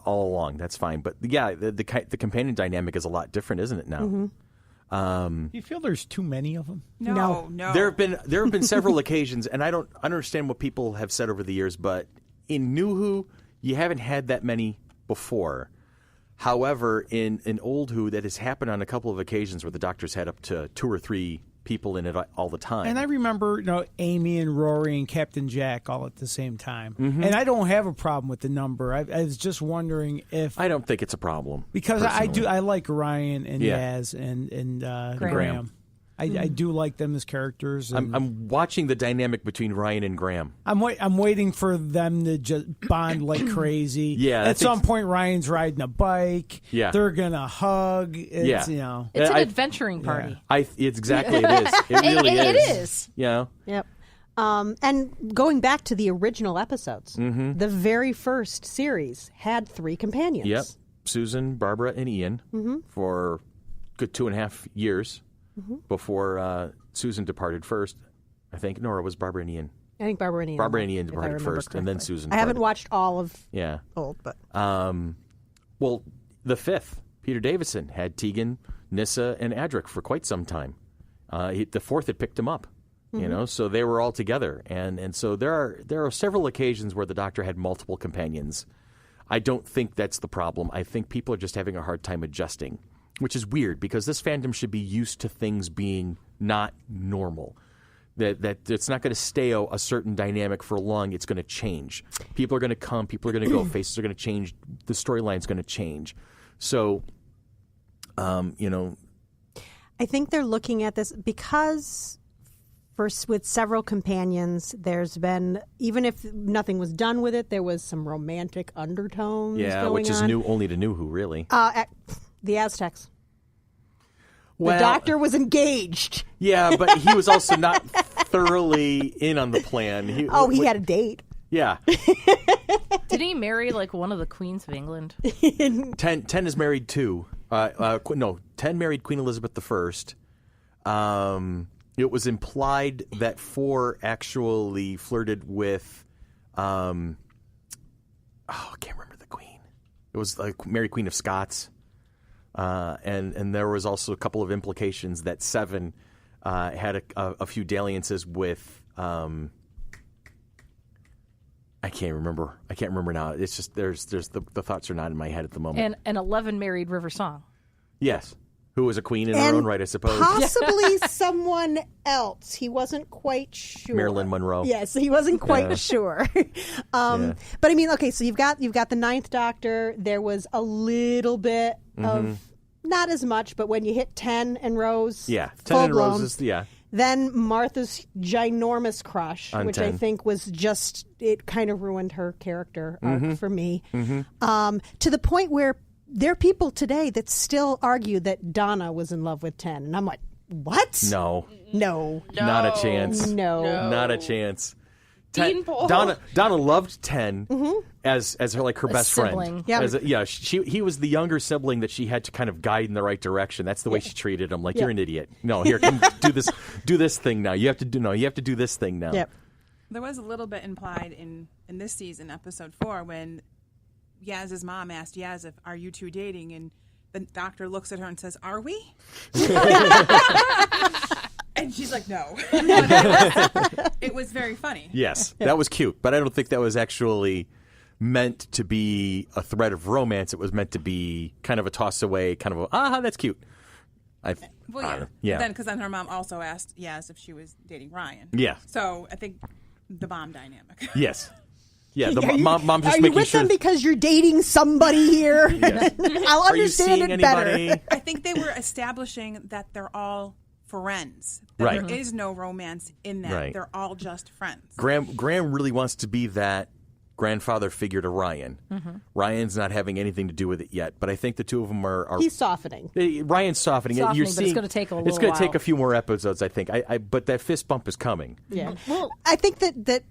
all along. That's fine. But yeah, the companion dynamic is a lot different, isn't it now? Mm-hmm. Do you feel there's too many of them? No. There have been several occasions, and I don't understand what people have said over the years, but in New Who, you haven't had that many before. However, in Old Who, that has happened on a couple of occasions where the Doctor's had up to 2 or 3 people in it all the time. And I remember, Amy and Rory and Captain Jack all at the same time. Mm-hmm. And I don't have a problem with the number. I was just wondering if... I don't think it's a problem. Because personally. I like Ryan and Yaz and Graham. I do like them as characters. And I'm watching the dynamic between Ryan and Graham. I'm waiting for them to just bond like crazy. Yeah. At some point, Ryan's riding a bike. Yeah. They're gonna hug. It's, It's an adventuring party. It's exactly it is. It really is. It is. Yep. And going back to the original episodes, the very first series had 3 companions. Yep. Susan, Barbara, and Ian for a good 2.5 years. Before Susan departed first, I think. No, it was Barbara and Ian. I think Barbara and Ian. Barbara and Ian departed first, and then Susan departed. I haven't watched all of Old, but... Well, the 5th, Peter Davison, had Tegan, Nyssa, and Adric for quite some time. The 4th had picked him up, so they were all together. And so there are several occasions where the Doctor had multiple companions. I don't think that's the problem. I think people are just having a hard time adjusting. Which is weird, because this fandom should be used to things being not normal. That it's not going to stay a certain dynamic for long. It's going to change. People are going to come. People are going to go. Faces are going to change. The storyline's going to change. So, I think they're looking at this because with several companions, there's been, even if nothing was done with it, there was some romantic undertones going which is on. new only to New Who, really. The Aztecs. Well, the Doctor was engaged. Yeah, but he was also not thoroughly in on the plan. He had a date. Yeah. Did he marry one of the queens of England? 10 is married to. 10 married Queen Elizabeth I. It was implied that 4 actually flirted with. I can't remember the queen. It was Mary Queen of Scots. And there was also a couple of implications that 7 had a few dalliances with. I can't remember. Now. It's just there's the thoughts are not in my head at the moment. And 11 married River Song. Yes, Who was a queen in her own right, I suppose. Possibly someone else. He wasn't quite sure. Marilyn Monroe. Yes, he wasn't quite sure. But I mean, okay, so you've got the Ninth Doctor. There was a little bit of, not as much, but when you hit 10 and Rose, 10 and Rose is, Then Martha's ginormous crush, on which 10. I think was just, it kind of ruined her character arc for me. To the point where there are people today that still argue that Donna was in love with 10. And I'm like, what? No. Not a chance. No. Not a chance. Beanpole. Donna loved 10 as her her best sibling. friend. He was the younger sibling that she had to kind of guide in the right direction. That's the way she treated him. Like, you're an idiot. No, here, come do this thing now. You have to do this thing now. Yep. There was a little bit implied in this season, episode 4, when Yaz's mom asked Yaz, "Are you two dating?" And the doctor looks at her and says, "Are we?" And she's like, "No." It was very funny. Yes, that was cute, but I don't think that was actually meant to be a thread of romance. It was meant to be kind of a toss away, kind of that's cute. Then because her mom also asked Yaz if she was dating Ryan. Yeah. So I think the mom dynamic. Yes. Yeah, the mom just are you making with sure. them because you're dating somebody here? Yes. I'll Are you understand seeing it anybody? better. I think they were establishing that they're all friends. That Right. there is no romance in that. Right. They're all just friends. Graham really wants to be that grandfather figure to Ryan. Ryan's not having anything to do with it yet, but I think the two of them are He's softening. Ryan's softening. You're but seeing, it's going to take a little It's going to take while. a few more episodes, I think. But that fist bump is coming. Yeah. Well, I think that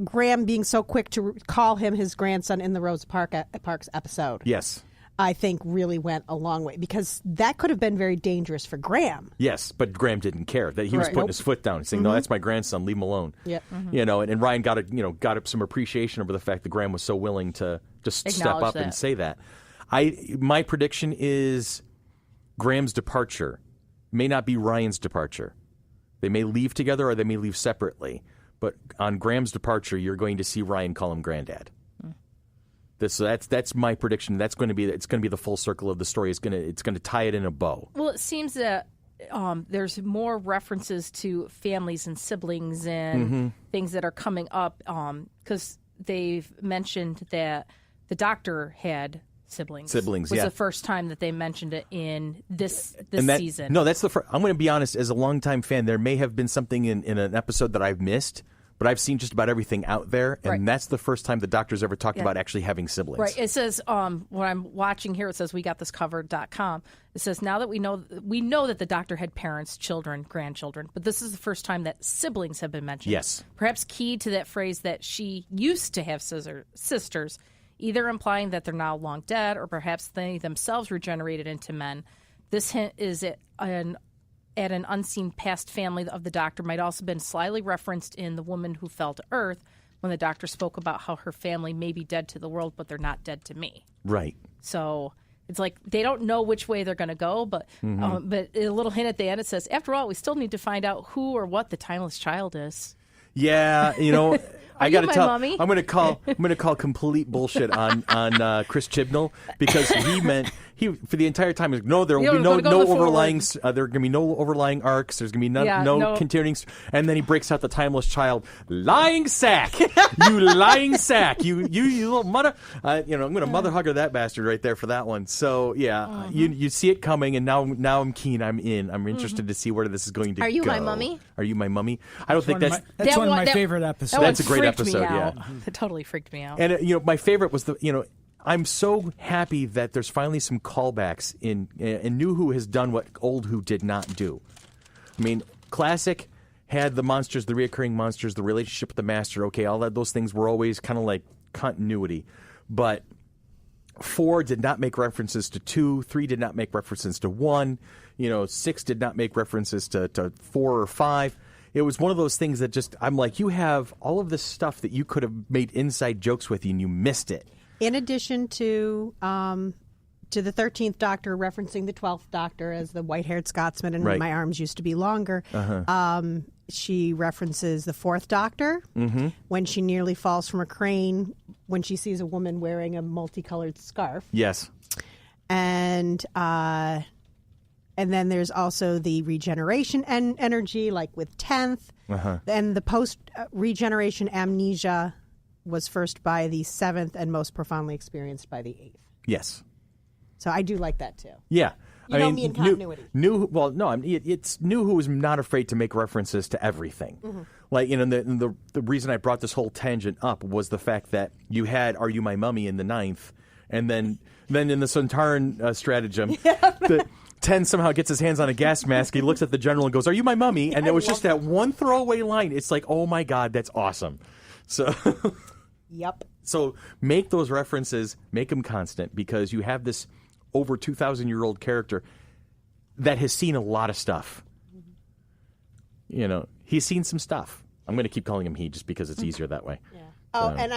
Graham being so quick to call him his grandson in the Rosa Parks episode, Yes. I think really went a long way, because that could have been very dangerous for Graham. Yes, but Graham didn't care. That he was Right. putting his foot down and saying, "No, that's my grandson. Leave him alone." Yeah. And Ryan got some appreciation over the fact that Graham was so willing to just step Acknowledge up and that. say that. My prediction is Graham's departure may not be Ryan's departure. They may leave together or they may leave separately. But on Graham's departure, you're going to see Ryan call him Granddad. That's my prediction. It's going to be the full circle of the story. It's going to tie it in a bow. Well, it seems that there's more references to families and siblings and things that are coming up, because they've mentioned that the Doctor had siblings. Siblings, was yeah. the first time that they mentioned it in this season. No, that's the first. I'm going to be honest. As a longtime fan, there may have been something in an episode that I've missed, but I've seen just about everything out there, and Right. that's the first time the Doctor's ever talked about actually having siblings. Right. It says, what I'm watching here, it says, WeGotThisCovered.com. It says, now that we know that the Doctor had parents, children, grandchildren, but this is the first time that siblings have been mentioned. Yes. Perhaps key to that phrase that she used to have sisters, either implying that they're now long dead or perhaps they themselves regenerated into men. This hint is at an unseen past family of the Doctor might also have been slyly referenced in The Woman Who Fell to Earth, when the Doctor spoke about how her family may be dead to the world, but they're not dead to me. Right. So it's like they don't know which way they're going to go, but a little hint at the end, it says, after all, we still need to find out who or what the timeless child is. Yeah, I got to you my tell. mummy? I'm going to call complete bullshit on Chris Chibnall, because he for the entire time is no, there will be no overlying there are going to be no overlying arcs. There's going to be no continuing, and then he breaks out the timeless child, lying sack, you lying sack, you little mother. I'm going to mother hugger that bastard right there for that one. So yeah, you see it coming, and now I'm keen. I'm in. I'm interested to see where this is going to go. Are you my mummy? Are you my mummy? I don't think that's. That's one of my favorite episodes. That's a great freaked episode, me yeah. out. It totally freaked me out. And my favorite was I'm so happy that there's finally some callbacks in New Who has done what Old Who did not do. I mean, Classic had the monsters, the reoccurring monsters, the relationship with the Master. Okay, all those things were always kind of like continuity, but 4 did not make references to 2. 3 did not make references to 1. 6 did not make references to 4 or 5. It was one of those things that just, I'm like, you have all of this stuff that you could have made inside jokes with, and you missed it. In addition to the 13th Doctor referencing the 12th Doctor as the white-haired Scotsman and Right. my arms used to be longer, she references the 4th Doctor when she nearly falls from a crane when she sees a woman wearing a multicolored scarf. Yes. And And then there's also the regeneration energy, like with 10th. And the post-regeneration amnesia was first by the 7th and most profoundly experienced by the 8th. Yes. So I do like that, too. Yeah. You know me in continuity. It's New who is not afraid to make references to everything. Like, the reason I brought this whole tangent up was the fact that you had Are You My Mummy in the 9th, and then in the Sontaran stratagem, 10 somehow gets his hands on a gas mask. He looks at the general and goes, "Are you my mummy?" And there was just that one throwaway line. It's like, oh my God, that's awesome. So, Yep. So make those references, make them constant, because you have this over 2,000-year-old character that has seen a lot of stuff. He's seen some stuff. I'm going to keep calling him he just because it's easier that way. Yeah. Oh, and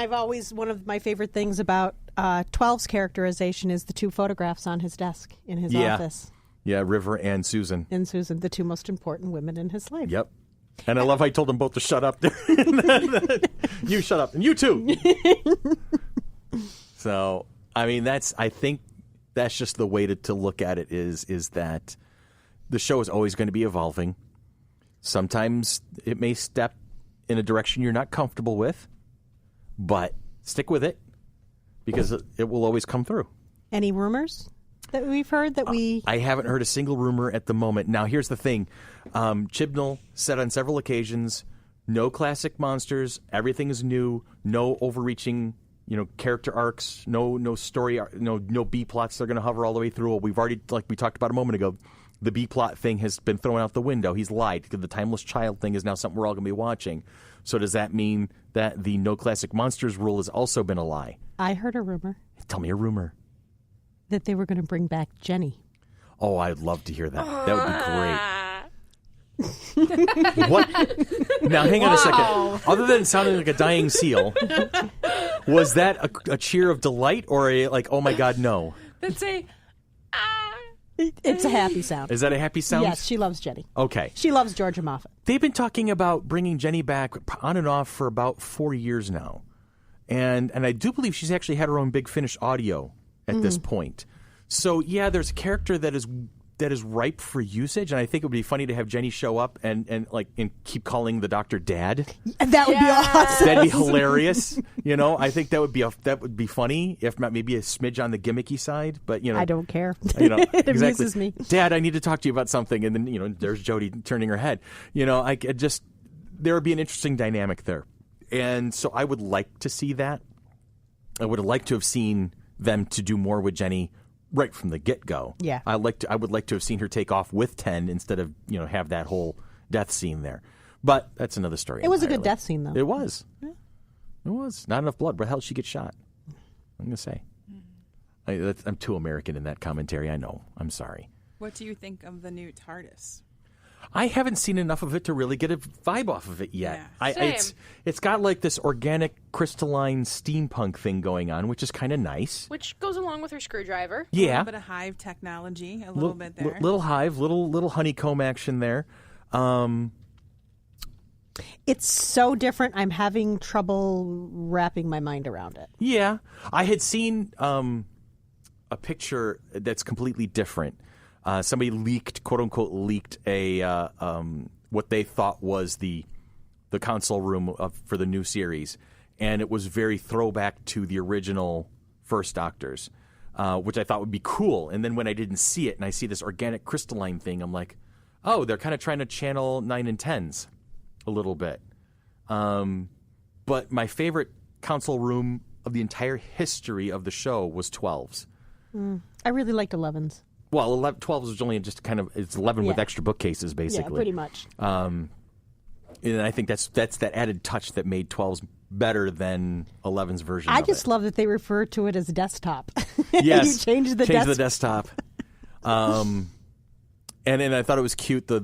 one of my favorite things about 12's characterization is the 2 photographs on his desk in his office. Yeah, River and Susan. The 2 most important women in his life. Yep. And I love how I told them both to shut up. You shut up, and you too. So, I think that's just the way to look at it is that the show is always going to be evolving. Sometimes it may step in a direction you're not comfortable with, but stick with it because it will always come through. Any rumors that we've heard that we... I haven't heard a single rumor at the moment. Now, here's the thing. Chibnall said on several occasions, no classic monsters, everything is new, no overreaching, character arcs, no story, no B plots they're going to hover all the way through. We've already, like we talked about a moment ago, the B plot thing has been thrown out the window. He's lied. The Timeless Child thing is now something we're all going to be watching. So does that mean that the no classic monsters rule has also been a lie? I heard a rumor. Tell me a rumor. That they were going to bring back Jenny. Oh, I'd love to hear that. That would be great. What? Now, hang on a second. Other than sounding like a dying seal, was that a cheer of delight or a oh my God, no? That's It's a happy sound. Is that a happy sound? Yes, she loves Jenny. Okay. She loves Georgia Moffat. They've been talking about bringing Jenny back on and off for about 4 years now. And I do believe she's actually had her own Big Finish audio at this point. So, yeah, there's a character that is ripe for usage, and I think it would be funny to have Jenny show up and keep calling the doctor Dad. That would be awesome. That'd be hilarious. I think that would be funny, if not maybe a smidge on the gimmicky side. But I don't care. It exactly. Amuses me. Dad, I need to talk to you about something, and then there's Jodie turning her head. There would be an interesting dynamic there, and so I would like to see that. I would have liked to have seen them to do more with Jenny right from the get-go. Yeah. I would like to have seen her take off with 10 instead of, have that whole death scene there. But that's another story. It was a good death scene, though. It was. Yeah. It was. Not enough blood. Where the hell did she get shot? I'm going to say. I'm too American in that commentary. I know. I'm sorry. What do you think of the new TARDIS? I haven't seen enough of it to really get a vibe off of it yet. Yeah. It's got like this organic crystalline steampunk thing going on, which is kind of nice. Which goes along with her screwdriver. Yeah. A little bit of hive technology, a little bit there. Little hive, little honeycomb action there. It's so different. I'm having trouble wrapping my mind around it. Yeah. I had seen a picture that's completely different. Somebody leaked, quote unquote, a what they thought was the console room for the new series, and it was very throwback to the original First Doctors, which I thought would be cool. And then when I didn't see it, and I see this organic crystalline thing, I'm like, oh, they're kind of trying to channel 9 and 10s a little bit. But my favorite console room of the entire history of the show was 12's. I really liked 11's. Well, 12 was only just it's 11 with extra bookcases, basically. Yeah, pretty much. And I think that's that added touch that made 12's better than 11's version of it. I just love that they refer to it as desktop. Yes. You changed the desktop. And then I thought it was cute, the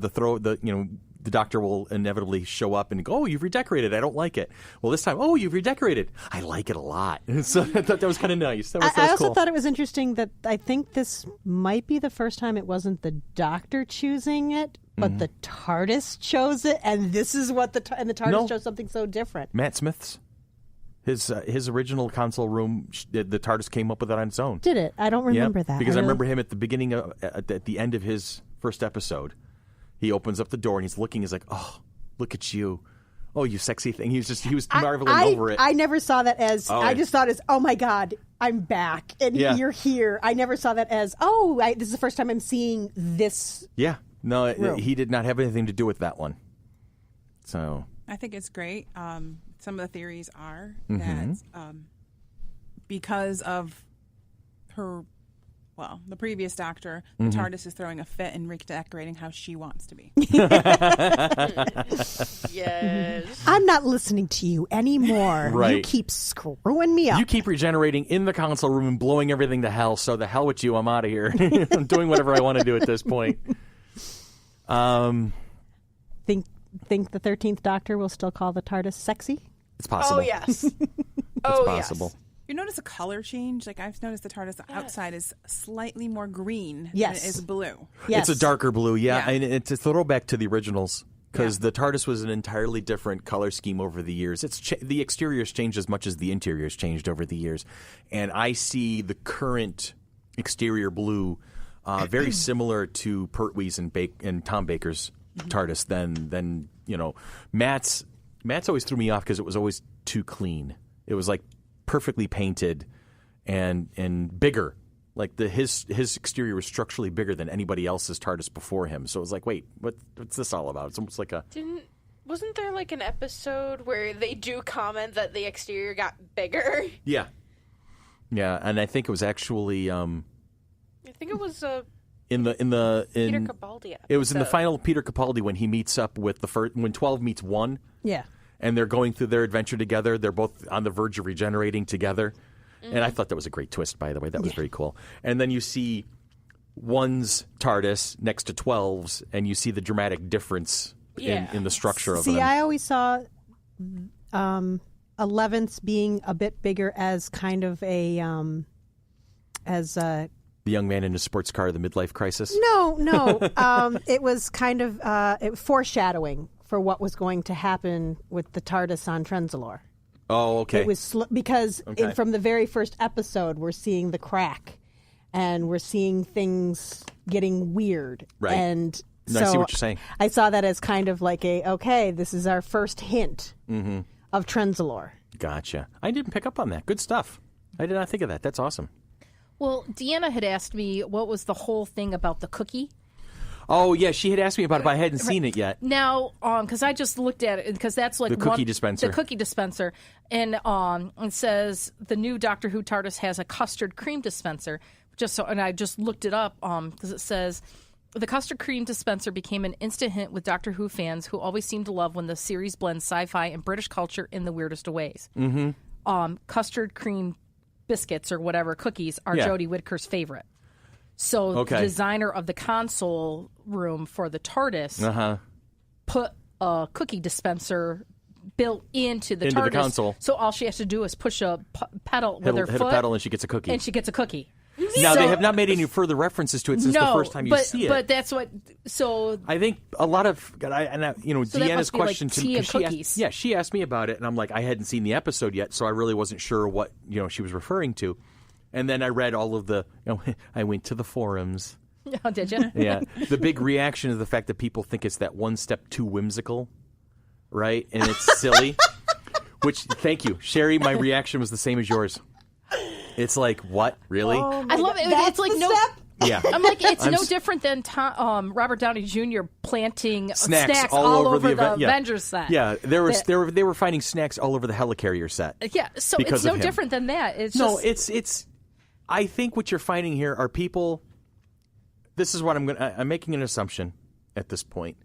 doctor will inevitably show up and go, oh, you've redecorated. I don't like it. Well, this time, oh, you've redecorated. I like it a lot. So I thought that was kind of nice. I also thought it was interesting that I think this might be the first time it wasn't the doctor choosing it, but the TARDIS chose it, and this is what the TARDIS chose something so different. Matt Smith's. His original console room, the TARDIS came up with it on its own. Did it? I don't remember that. Because I remember him at the beginning at the end of his first episode. He opens up the door and he's looking. He's like, "Oh, look at you! Oh, you sexy thing." He was marveling over it. I never saw that as. I just thought as, "Oh my God, I'm back and you're here." I never saw that as, this is the first time I'm seeing this. Yeah, no, he did not have anything to do with that one. So I think it's great. Some of the theories are that because of her, the previous Doctor, the TARDIS is throwing a fit and redecorating how she wants to be. Yes. I'm not listening to you anymore. Right. You keep screwing me up. You keep regenerating in the console room and blowing everything to hell, so the hell with you, I'm out of here. I'm doing whatever I want to do at this point. Think the 13th Doctor will still call the TARDIS sexy? It's possible. Oh, yes. It's possible. Yes. You notice a color change? Like I've noticed the TARDIS outside is slightly more green Yes. than it is blue. Yes. It's a darker blue, Yeah. and it's a throwback to the originals because the TARDIS was an entirely different color scheme over the years. The exterior's changed as much as the interior's changed over the years, and I see the current exterior blue very similar to Pertwee's and Tom Baker's TARDIS than Matt's always threw me off because it was always too clean. It was like perfectly painted and bigger. Like his exterior was structurally bigger than anybody else's TARDIS before him. So it was like, wait, what's this all about? It's almost like Wasn't there like an episode where they do comment that the exterior got bigger? Yeah, and I think it was actually I think it was in Peter Capaldi episode. It was in the final Peter Capaldi when he meets up with when 12 meets 1. Yeah. And they're going through their adventure together. They're both on the verge of regenerating together. And I thought that was a great twist, by the way. That was very cool. And then you see 1's TARDIS next to 12's, and you see the dramatic difference in the structure of them. See, I always saw 11's being a bit bigger as kind of a The young man in his sports car, the midlife crisis? No. It was kind of foreshadowing for what was going to happen with the TARDIS on Trenzalore. Oh, okay. It was because from the very first episode, we're seeing the crack, and we're seeing things getting weird. Right. And No, I see what you're saying. I saw that as kind of like this is our first hint of Trenzalore. Gotcha. I didn't pick up on that. Good stuff. I did not think of that. That's awesome. Well, Deanna had asked me what was the whole thing about the cookie. Oh, yeah, she had asked me about it, but I hadn't seen it yet. Now, because I just looked at it, because that's like the cookie dispenser. The cookie dispenser. And it says the new Doctor Who TARDIS has a custard cream dispenser. And I just looked it up because it says the custard cream dispenser became an instant hit with Doctor Who fans who always seem to love when the series blends sci-fi and British culture in the weirdest of ways. Mm-hmm. Custard cream biscuits or whatever cookies are Jodie Whittaker's favorite. So the designer of the console room for the TARDIS put a cookie dispenser built into the TARDIS. The console. So all she has to do is push a pedal with her foot. Hit a pedal and she gets a cookie. And she gets a cookie. Now, they have not made any further references to it since the first time you see it. But that's what... So I think a lot of... Deanna's question to me... She asked me about it, and I'm like, I hadn't seen the episode yet, so I really wasn't sure what she was referring to. And then I read all of the... I went to the forums. Oh, did you? Yeah. The big reaction is the fact that people think it's that one step too whimsical, right? And it's silly. Which, thank you. Sherry, my reaction was the same as yours. It's like, what? Really? Oh I love it. It's like no step? Yeah. I'm like, it's no different than Robert Downey Jr. planting snacks all over the Avengers set. Yeah, they were finding snacks all over the Helicarrier set. Yeah, so it's no different than that. It's I think what you're finding here are people. This is what I'm making an assumption at this point.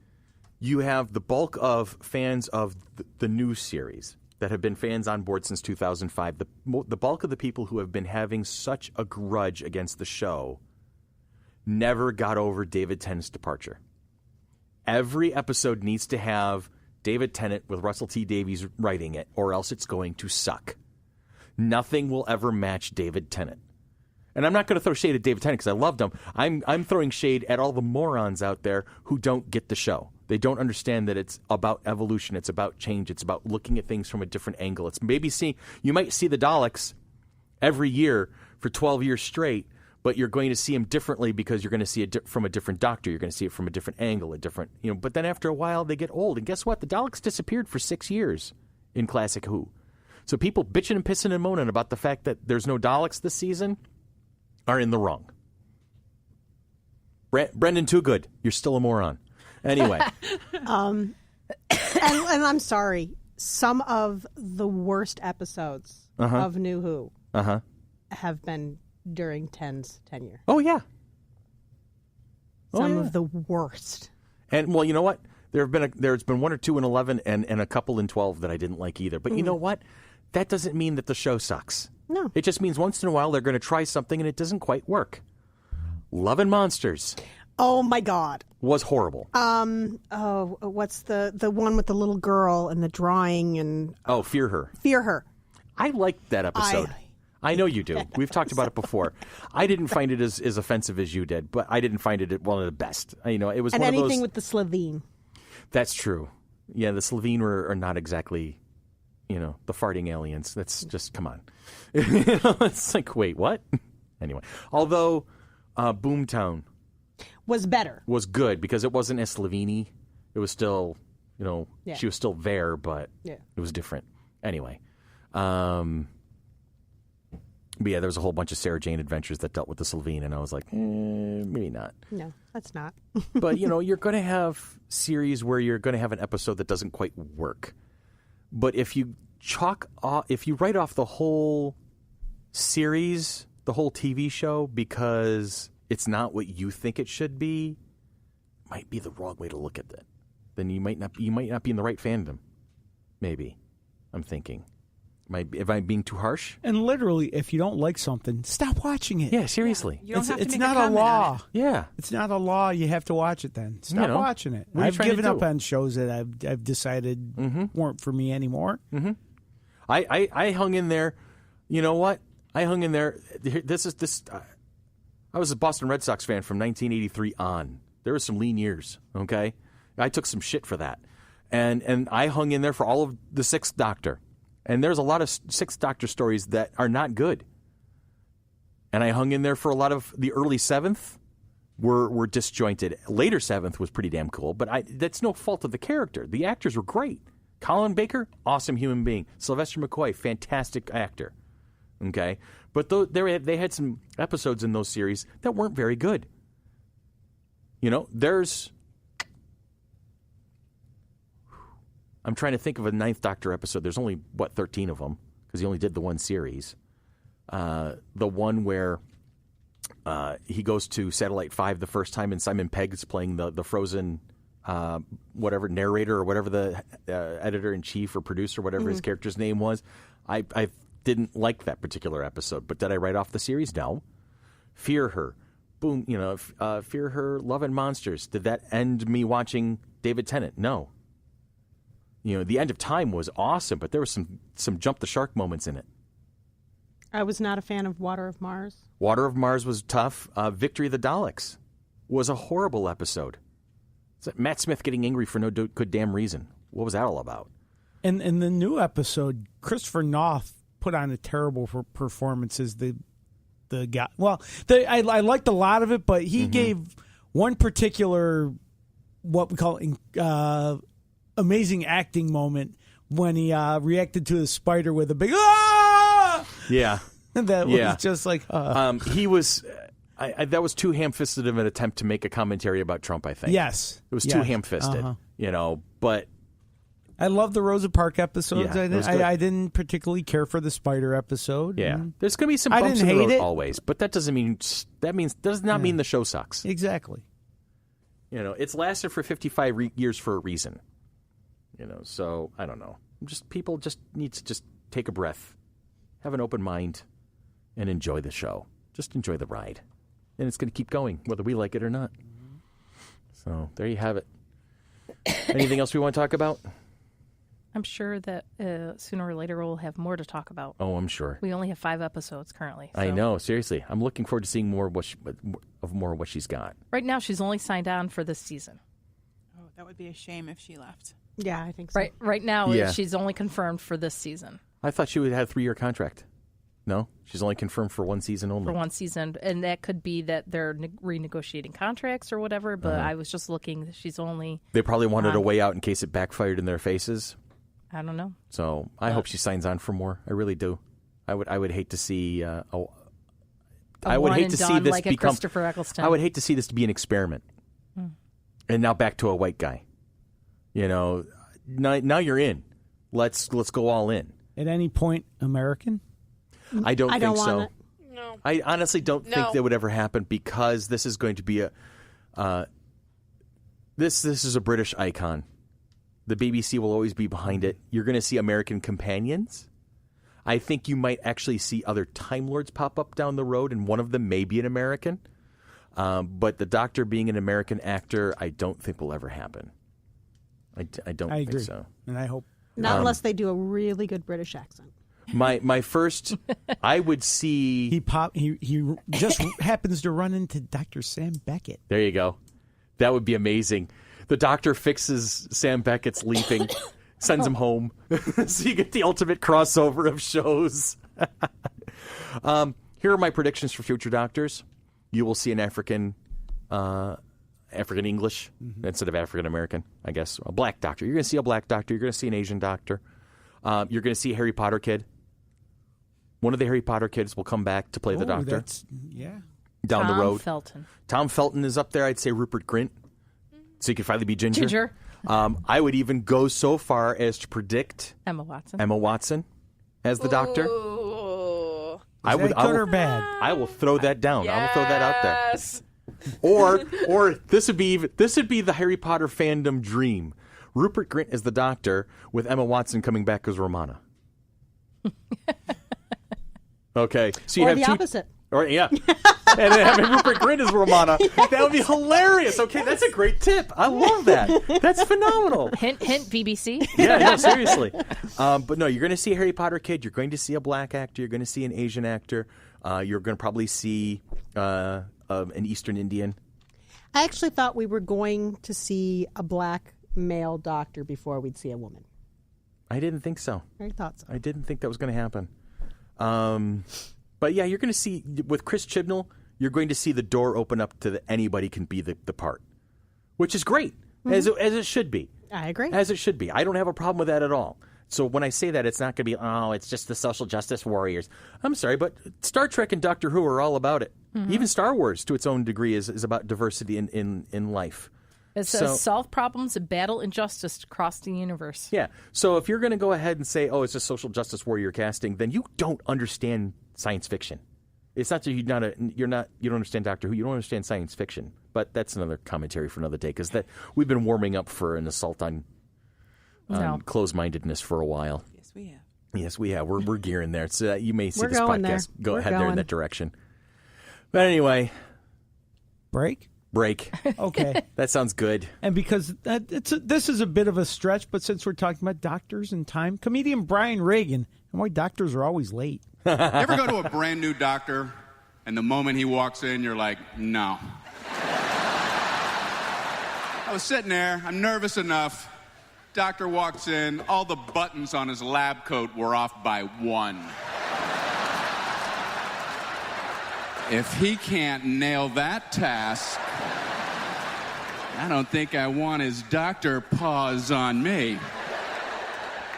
You have the bulk of fans of the new series that have been fans on board since 2005. The bulk of the people who have been having such a grudge against the show never got over David Tennant's departure. Every episode needs to have David Tennant with Russell T. Davies writing it, or else it's going to suck. Nothing will ever match David Tennant. And I'm not going to throw shade at David Tennant because I loved him. I'm throwing shade at all the morons out there who don't get the show. They don't understand that it's about evolution. It's about change. It's about looking at things from a different angle. It's maybe you might see the Daleks every year for 12 years straight, But you're going to see them differently because you're going to see it from a different doctor. You're going to see it from a different angle, a different, But then after a while, they get old. And guess what? The Daleks disappeared for 6 years in Classic Who. So people bitching and pissing and moaning about the fact that there's no Daleks this season are in the wrong. Brendan, too good. You're still a moron. Anyway. And I'm sorry. Some of the worst episodes of New Who have been during Ten's tenure. Oh, yeah. Some of the worst. And, well, you know what? There's been 1 or 2 in 11 and a couple in 12 that I didn't like either. But you know what? That doesn't mean that the show sucks. No. It just means once in a while they're going to try something and it doesn't quite work. Love and Monsters. Oh, my God. Was horrible. What's the one with the little girl and the drawing and... Oh, Fear Her. Fear Her. I liked that episode. I know you do. We've talked about it before. I didn't find it as offensive as you did, but I didn't find it one of the best. It was and one of those... anything with the Slovene. That's true. Yeah, the Slovene are not exactly, the farting aliens. That's just, come on. It's like, wait, what? Anyway, although Boomtown... was better. Was good because it wasn't as Slovene. It was still, she was still there, but it was different. Anyway. But yeah, there was a whole bunch of Sarah Jane adventures that dealt with the Slovene, and I was like, maybe not. No, that's not. But, you're going to have series where you're going to have an episode that doesn't quite work. But if you write off the whole series, the whole TV show, because it's not what you think it should be, might be the wrong way to look at it. Then you might not be in the right fandom. Maybe. I'm thinking. Am I being too harsh? And literally, if you don't like something, stop watching it. Yeah, seriously. You don't have to it's make not a a comment law. on it. Yeah. It's not a law. You have to watch it then. Stop watching it. What are you I've trying to given up do? on shows that I've decided weren't for me anymore. Mm-hmm. I hung in there. You know what? I hung in there. I was a Boston Red Sox fan from 1983 on. There were some lean years, okay? I took some shit for that. And I hung in there for all of the Sixth Doctor. And there's a lot of Sixth Doctor stories that are not good. And I hung in there for a lot of the early Seventh were disjointed. Later Seventh was pretty damn cool, but that's no fault of the character. The actors were great. Colin Baker, awesome human being. Sylvester McCoy, fantastic actor. Okay? But they had some episodes in those series that weren't very good. I'm trying to think of a Ninth Doctor episode. There's only, 13 of them, because he only did the one series. The one where he goes to Satellite 5 the first time, and Simon Pegg's playing the frozen narrator or whatever the editor-in-chief or producer, whatever his character's name was. I didn't like that particular episode, but did I write off the series? No. Fear Her. Boom, Fear Her, Love and Monsters. Did that end me watching David Tennant? No. The End of Time was awesome, but there was some jump the shark moments in it. I was not a fan of Water of Mars. Water of Mars was tough. Victory of the Daleks was a horrible episode. It's like Matt Smith getting angry for no good damn reason. What was that all about? And in the new episode, Christopher Noth put on a terrible performance as the guy. Well, I liked a lot of it, but he gave one particular, what we call amazing acting moment when he reacted to the spider with a big ah! Yeah. That was just like he was that was too ham-fisted of an attempt to make a commentary about Trump, I think. Yes. It was too ham-fisted, but I love the Rosa Parks episodes. Yeah, I didn't particularly care for the spider episode. Yeah. There's going to be some bumps in the road always, but that does not mean the show sucks. Exactly. It's lasted for 55 years for a reason. So I don't know. People just need to just take a breath, have an open mind, and enjoy the show. Just enjoy the ride. And it's going to keep going, whether we like it or not. So there you have it. Anything else we want to talk about? I'm sure that sooner or later we'll have more to talk about. Oh, I'm sure. We only have 5 episodes currently. So. I know. Seriously. I'm looking forward to seeing more of what she's got. Right now, she's only signed on for this season. Oh, that would be a shame if she left. Yeah, I think so. Right now, she's only confirmed for this season. I thought she would have a 3-year contract. No? She's only confirmed for one season only. For one season. And that could be that they're renegotiating contracts or whatever, but I was just looking. She's only... They probably wanted a way out in case it backfired in their faces. I don't know. So I hope she signs on for more. I really do. I would hate to see... I would hate to see this like become... Christopher Eccleston. I would hate to see this to be an experiment. And now back to a white guy. Now you're in. Let's go all in. At any point, American? I don't think so. Want it. No. I honestly don't think that would ever happen because this is going to be this is a British icon. The BBC will always be behind it. You're going to see American companions. I think you might actually see other Time Lords pop up down the road, and one of them may be an American. But the Doctor being an American actor, I don't think will ever happen. I don't think agree. so. And I hope... Not unless they do a really good British accent. My first, I would see... He just happens to run into Dr. Sam Beckett. There you go. That would be amazing. The Doctor fixes Sam Beckett's leaping, sends him home. So you get the ultimate crossover of shows. Here are my predictions for future Doctors. You will see an African English instead of African American, I guess. A black Doctor. You're going to see a black Doctor. You're going to see an Asian Doctor. You're going to see a Harry Potter kid. One of the Harry Potter kids will come back to play the Doctor. Down the road. Tom Felton is up there. I'd say Rupert Grint. So he could finally be Ginger. I would even go so far as to predict Emma Watson as the Doctor. Ooh. Good or bad? I will throw that down. Yes. I will throw that out there. Or this would be the Harry Potter fandom dream. Rupert Grint as the Doctor with Emma Watson coming back as Romana. Okay, so you or have the two, opposite. Or and then having Rupert Grint as Romana. That would be hilarious. Okay, that's a great tip. I love that. That's phenomenal. Hint, BBC. Yeah, no, seriously. But no, you're going to see a Harry Potter kid. You're going to see a black actor. You're going to see an Asian actor. You're going to probably see an Eastern Indian. I actually thought we were going to see a black male Doctor before we'd see a woman. I didn't think so. I thought so. I didn't think that was going to happen. But yeah, you're going to see, with Chris Chibnall, you're going to see the door open up to anybody can be the part, which is great, as it should be. I agree. As it should be. I don't have a problem with that at all. So when I say that, it's not going to be, it's just the social justice warriors. I'm sorry, but Star Trek and Doctor Who are all about it. Even Star Wars, to its own degree, is about diversity in life. It says solve problems and battle injustice across the universe. Yeah. So if you're going to go ahead and say, it's just social justice warrior casting, then you don't understand science fiction. It's not that you don't understand Doctor Who. You don't understand science fiction. But that's another commentary for another day because we've been warming up for an assault on closed-mindedness for a while. Yes, we have. Yes, we have. We're gearing there. So you may see We're this going podcast there. head there in that direction. But anyway, break. Okay. That sounds good. And because this is a bit of a stretch, but since we're talking about doctors and time, comedian Brian Regan, and why doctors are always late. You ever go to a brand new doctor, and the moment he walks in, you're like, no. I was sitting there, I'm nervous enough. Doctor walks in, all the buttons on his lab coat were off by one. If he can't nail that task, I don't think I want his doctor paws on me.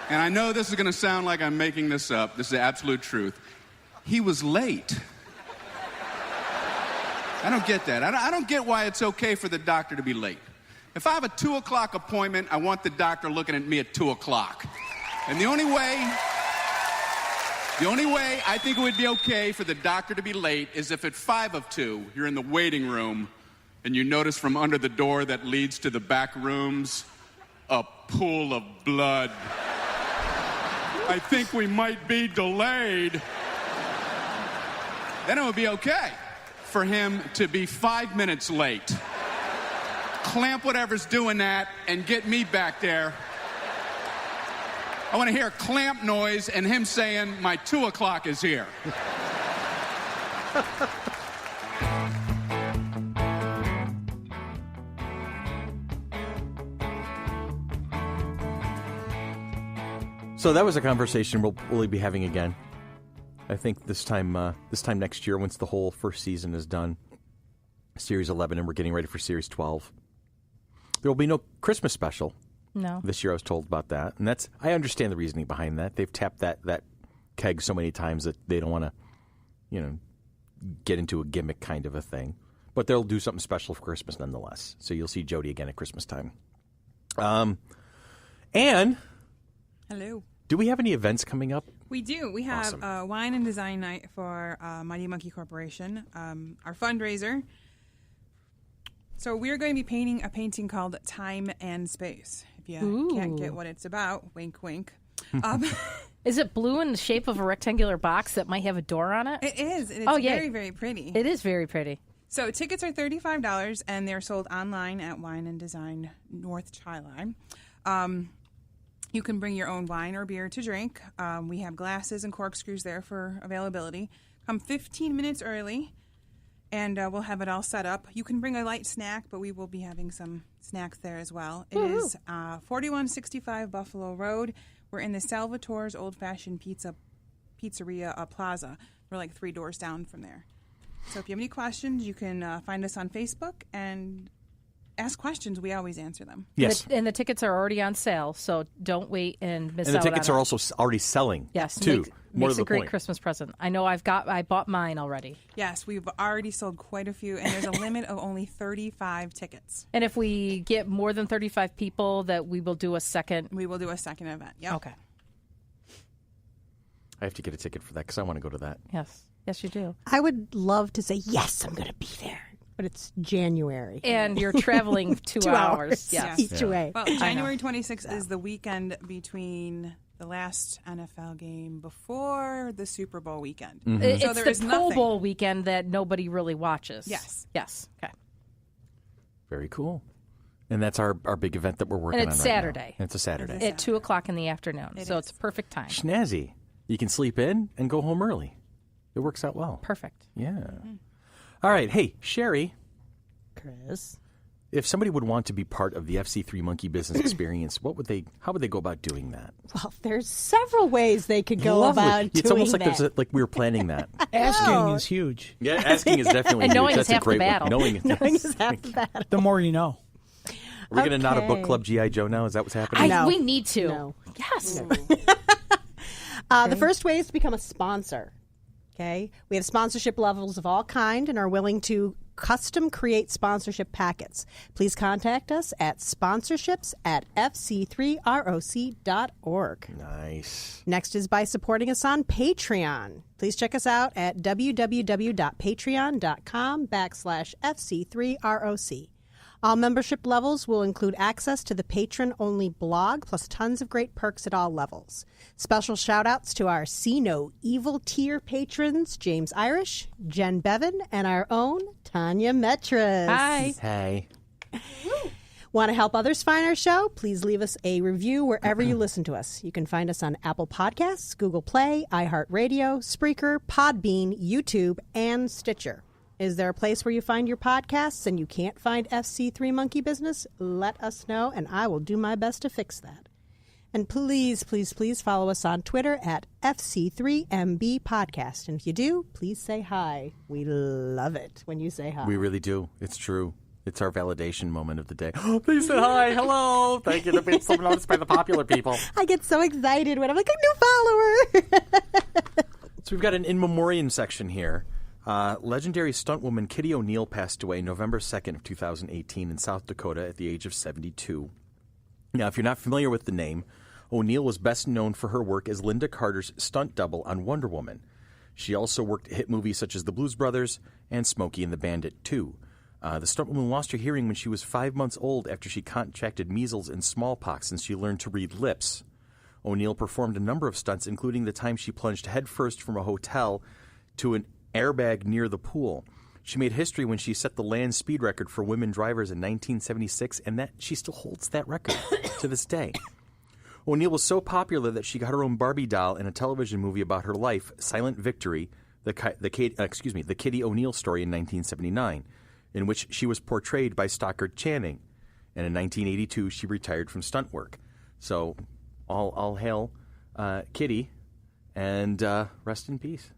And I know this is going to sound like I'm making this up. This is the absolute truth. He was late. I don't get that. I don't get why it's okay for the doctor to be late. If I have a 2 o'clock appointment, I want the doctor looking at me at 2 o'clock. And the only way I think it would be okay for the doctor to be late is if at 5 of 2, you're in the waiting room and you notice from under the door that leads to the back rooms, a pool of blood. I think we might be delayed. Then it would be okay for him to be 5 minutes late. Clamp whatever's doing that and get me back there. I want to hear a clamp noise and him saying, my 2 o'clock is here. So that was a conversation we'll be having again. I think this time next year, once the whole first season is done, Series 11, and we're getting ready for Series 12, there will be no Christmas special. No. This year I was told about that. And I understand the reasoning behind that. They've tapped that keg so many times that they don't want to, get into a gimmick kind of a thing. But they'll do something special for Christmas nonetheless. So you'll see Jodie again at Christmas time. And hello. Do we have any events coming up? We do. We have a wine and design night for Mighty Monkey Corporation, our fundraiser. So we're going to be painting a painting called Time and Space. If you can't get what it's about, wink, wink. Is it blue in the shape of a rectangular box that might have a door on it? It is. It's very, very pretty. It is very pretty. So tickets are $35, and they're sold online at Wine and Design North Chi-Line. You can bring your own wine or beer to drink. We have glasses and corkscrews there for availability. Come 15 minutes early, and we'll have it all set up. You can bring a light snack, but we will be having some snacks there as well. It is 4165 Buffalo Road. We're in the Salvatore's Old Fashioned Pizzeria Plaza. We're like 3 doors down from there. So if you have any questions, you can find us on Facebook and ask questions. We always answer them. Yes. And the tickets are already on sale, so don't wait and miss out on it. And the tickets are also already selling. Yes. Too. Makes a great Christmas present. I know I bought mine already. Yes, we've already sold quite a few, and there's a limit of only 35 tickets. And if we get more than 35 people, that we will do a second. We will do a second event. Yep. Okay. I have to get a ticket for that because I want to go to that. Yes. Yes, you do. I would love to say, yes, I'm going to be there. But it's January. And you're traveling 2 hours. Yes. Each way. Well, January 26th is the weekend between the last NFL game before the Super Bowl weekend. Mm-hmm. It's the Pro Bowl weekend that nobody really watches. Yes. Yes. Okay. Very cool. And that's our big event that we're working on right Saturday. now. It's a Saturday. At 2 o'clock in the afternoon. It's a perfect time. Snazzy. You can sleep in and go home early. It works out well. Perfect. Yeah. All right. Hey, Sherry. Chris. If somebody would want to be part of the FC3 Monkey Business experience, how would they go about doing that? Well, there's several ways they could go about It's doing almost like that. like we were planning that. Asking is huge. Yeah, asking is definitely and huge. knowing That's is half a great the battle. Knowing is half the battle. The more you know. Are we going to not a book Okay. club G.I. Joe now? Is that what's happening? No. We need to. No. Yes. The first way is to become a sponsor. Okay, we have sponsorship levels of all kind and are willing to custom create sponsorship packets. Please contact us at sponsorships@fc3roc.org. Nice. Next is by supporting us on Patreon. Please check us out at www.patreon.com/FC3ROC. All membership levels will include access to the patron-only blog, plus tons of great perks at all levels. Special shout-outs to our See No Evil tier patrons, James Irish, Jen Bevan, and our own Tanya Metras. Hi. Hey. Want to help others find our show? Please leave us a review wherever you listen to us. You can find us on Apple Podcasts, Google Play, iHeartRadio, Spreaker, Podbean, YouTube, and Stitcher. Is there a place where you find your podcasts and you can't find FC3 Monkey Business? Let us know, and I will do my best to fix that. And please, please, please follow us on Twitter at FC3MB Podcast. And if you do, please say hi. We love it when you say hi. We really do. It's true. It's our validation moment of the day. Oh, please say hi. Hello. Thank you for being so noticed by the popular people. I get so excited when I'm like, a new follower. So we've got an in memoriam section here. Legendary stuntwoman Kitty O'Neill passed away November 2nd of 2018 in South Dakota at the age of 72. Now, if you're not familiar with the name, O'Neill was best known for her work as Linda Carter's stunt double on Wonder Woman. She also worked hit movies such as The Blues Brothers and Smokey and the Bandit 2. The stuntwoman lost her hearing when she was 5 months old after she contracted measles and smallpox and she learned to read lips. O'Neill performed a number of stunts, including the time she plunged headfirst from a hotel to an airbag near the pool. She made history when she set the land speed record for women drivers in 1976, and that she still holds that record to this day. O'Neill was so popular that she got her own Barbie doll in a television movie about her life, Silent Victory, the Kitty O'Neill story in 1979, in which she was portrayed by Stockard Channing. And in 1982, she retired from stunt work. So all hail Kitty, and rest in peace.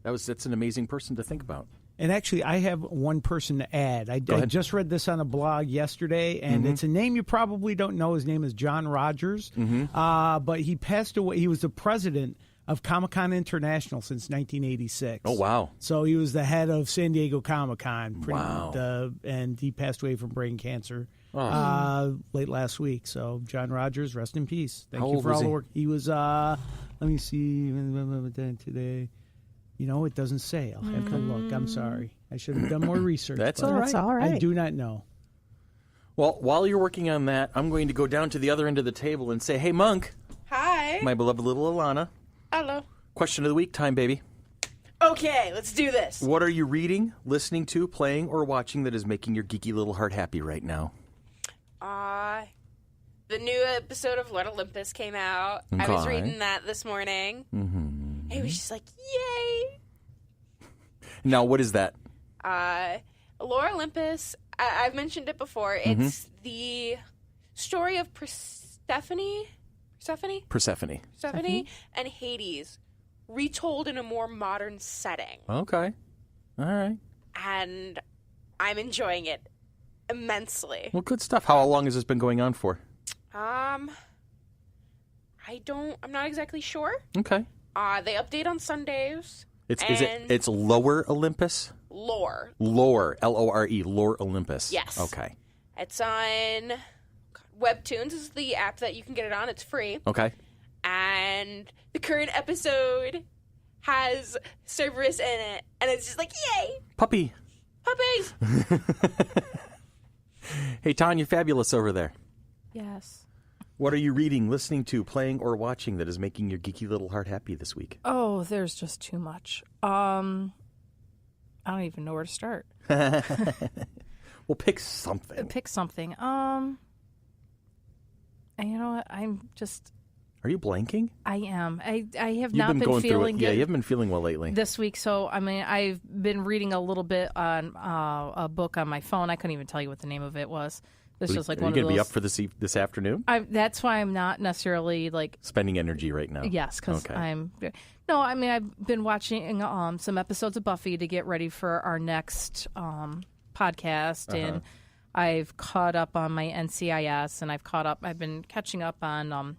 That's an amazing person to think about. And actually, I have one person to add. I just read this on a blog yesterday, and it's a name you probably don't know. His name is John Rogers, but he passed away. He was the president of Comic-Con International since 1986. Oh, wow. So he was the head of San Diego Comic-Con. Wow. And he passed away from brain cancer late last week. So John Rogers, rest in peace. Thank you for all the work. He was, let me see, today. You know, it doesn't say. I'll have to look. I'm sorry. I should have done more research. That's all right. That's all right. I do not know. Well, while you're working on that, I'm going to go down to the other end of the table and say, hey, Monk. Hi. My beloved little Alana. Hello. Question of the week time, baby. Okay, let's do this. What are you reading, listening to, playing, or watching that is making your geeky little heart happy right now? The new episode of Lord Olympus came out. Okay. I was reading that this morning. It was just like, yay. Now, what is that? Lord Olympus, I've mentioned it before. It's the story of Persephone and Hades, retold in a more modern setting. Okay. All right. And I'm enjoying it immensely. Well, good stuff. How long has this been going on for? I'm not exactly sure. Okay. They update on Sundays. It's Lower Olympus? Lore. Lore, Lore, Lore Olympus. Yes. Okay. It's on Webtoons is the app that you can get it on. It's free. Okay. And the current episode has Cerberus in it, and it's just like, yay! Puppy. Puppies! Hey, Tanya, fabulous over there. Yes. What are you reading, listening to, playing, or watching that is making your geeky little heart happy this week? Oh, there's just too much. I don't even know where to start. Well, pick something. Pick something. And you know what? I'm just... Are you blanking? I am. I have You've not been feeling good. Yeah, you haven't been feeling well lately. This week. So, I mean, I've been reading a little bit on a book on my phone. I couldn't even tell you what the name of it was. This was like one of those. Are you going to be up for this afternoon? That's why I'm not necessarily like spending energy right now. Yes, because I'm. No, I mean I've been watching some episodes of Buffy to get ready for our next podcast, and I've caught up on my NCIS, and I've been catching up on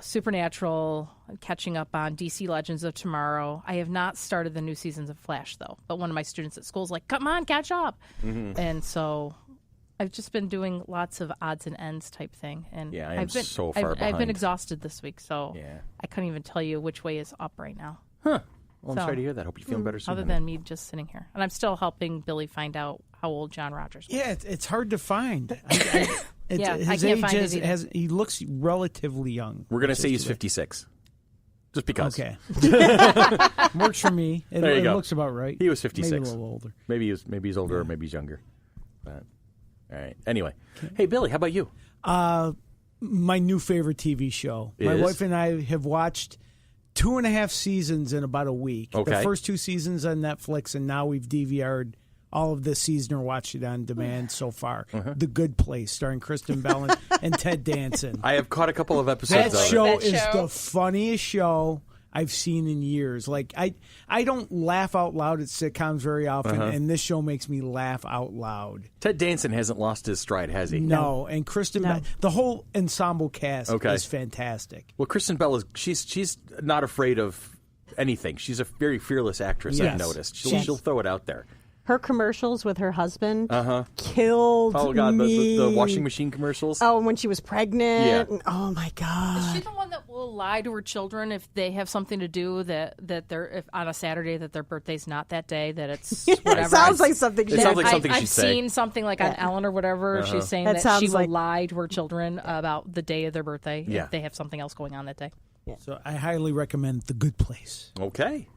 Supernatural, catching up on DC Legends of Tomorrow. I have not started the new seasons of Flash though, but one of my students at school is like, "Come on, catch up," and so. I've just been doing lots of odds and ends type thing, and yeah, I've been exhausted this week, so I couldn't even tell you which way is up right now. Huh? Well, I'm sorry to hear that. Hope you're feeling better soon. Other than me just sitting here, and I'm still helping Billy find out how old John Rogers was. Yeah, it's hard to find. I can't find it either. He looks relatively young. We're gonna say he's 56, just because. Okay, works for me. It looks about right. He was 56. Maybe a little older. Maybe he's older, or maybe he's younger. But. All right. Anyway, hey, Billy, how about you? My new favorite TV show. My wife and I have watched 2.5 seasons in about a week. Okay. The first 2 seasons on Netflix, and now we've DVR'd all of this season or watched it on demand so far. The Good Place, starring Kristen Bell and Ted Danson. I have caught a couple of episodes That show is the funniest show I've seen in years. Like I don't laugh out loud at sitcoms very often, and this show makes me laugh out loud. Ted Danson hasn't lost his stride, has he? No, and Kristen Bell, the whole ensemble cast is fantastic. Well, Kristen Bell she's not afraid of anything. She's a very fearless actress. I've noticed. She'll throw it out there. Her commercials with her husband killed me. Oh, God, the washing machine commercials? Oh, and when she was pregnant. Yeah. And, oh, my God. Is she the one that will lie to her children if they have something to do that they're if on a Saturday that their birthday's not that day, that it's whatever? It sounds like something she'd say. I've seen something like on Ellen or whatever. She's saying that she will lie to her children about the day of their birthday if they have something else going on that day. Yeah. So I highly recommend The Good Place. Okay.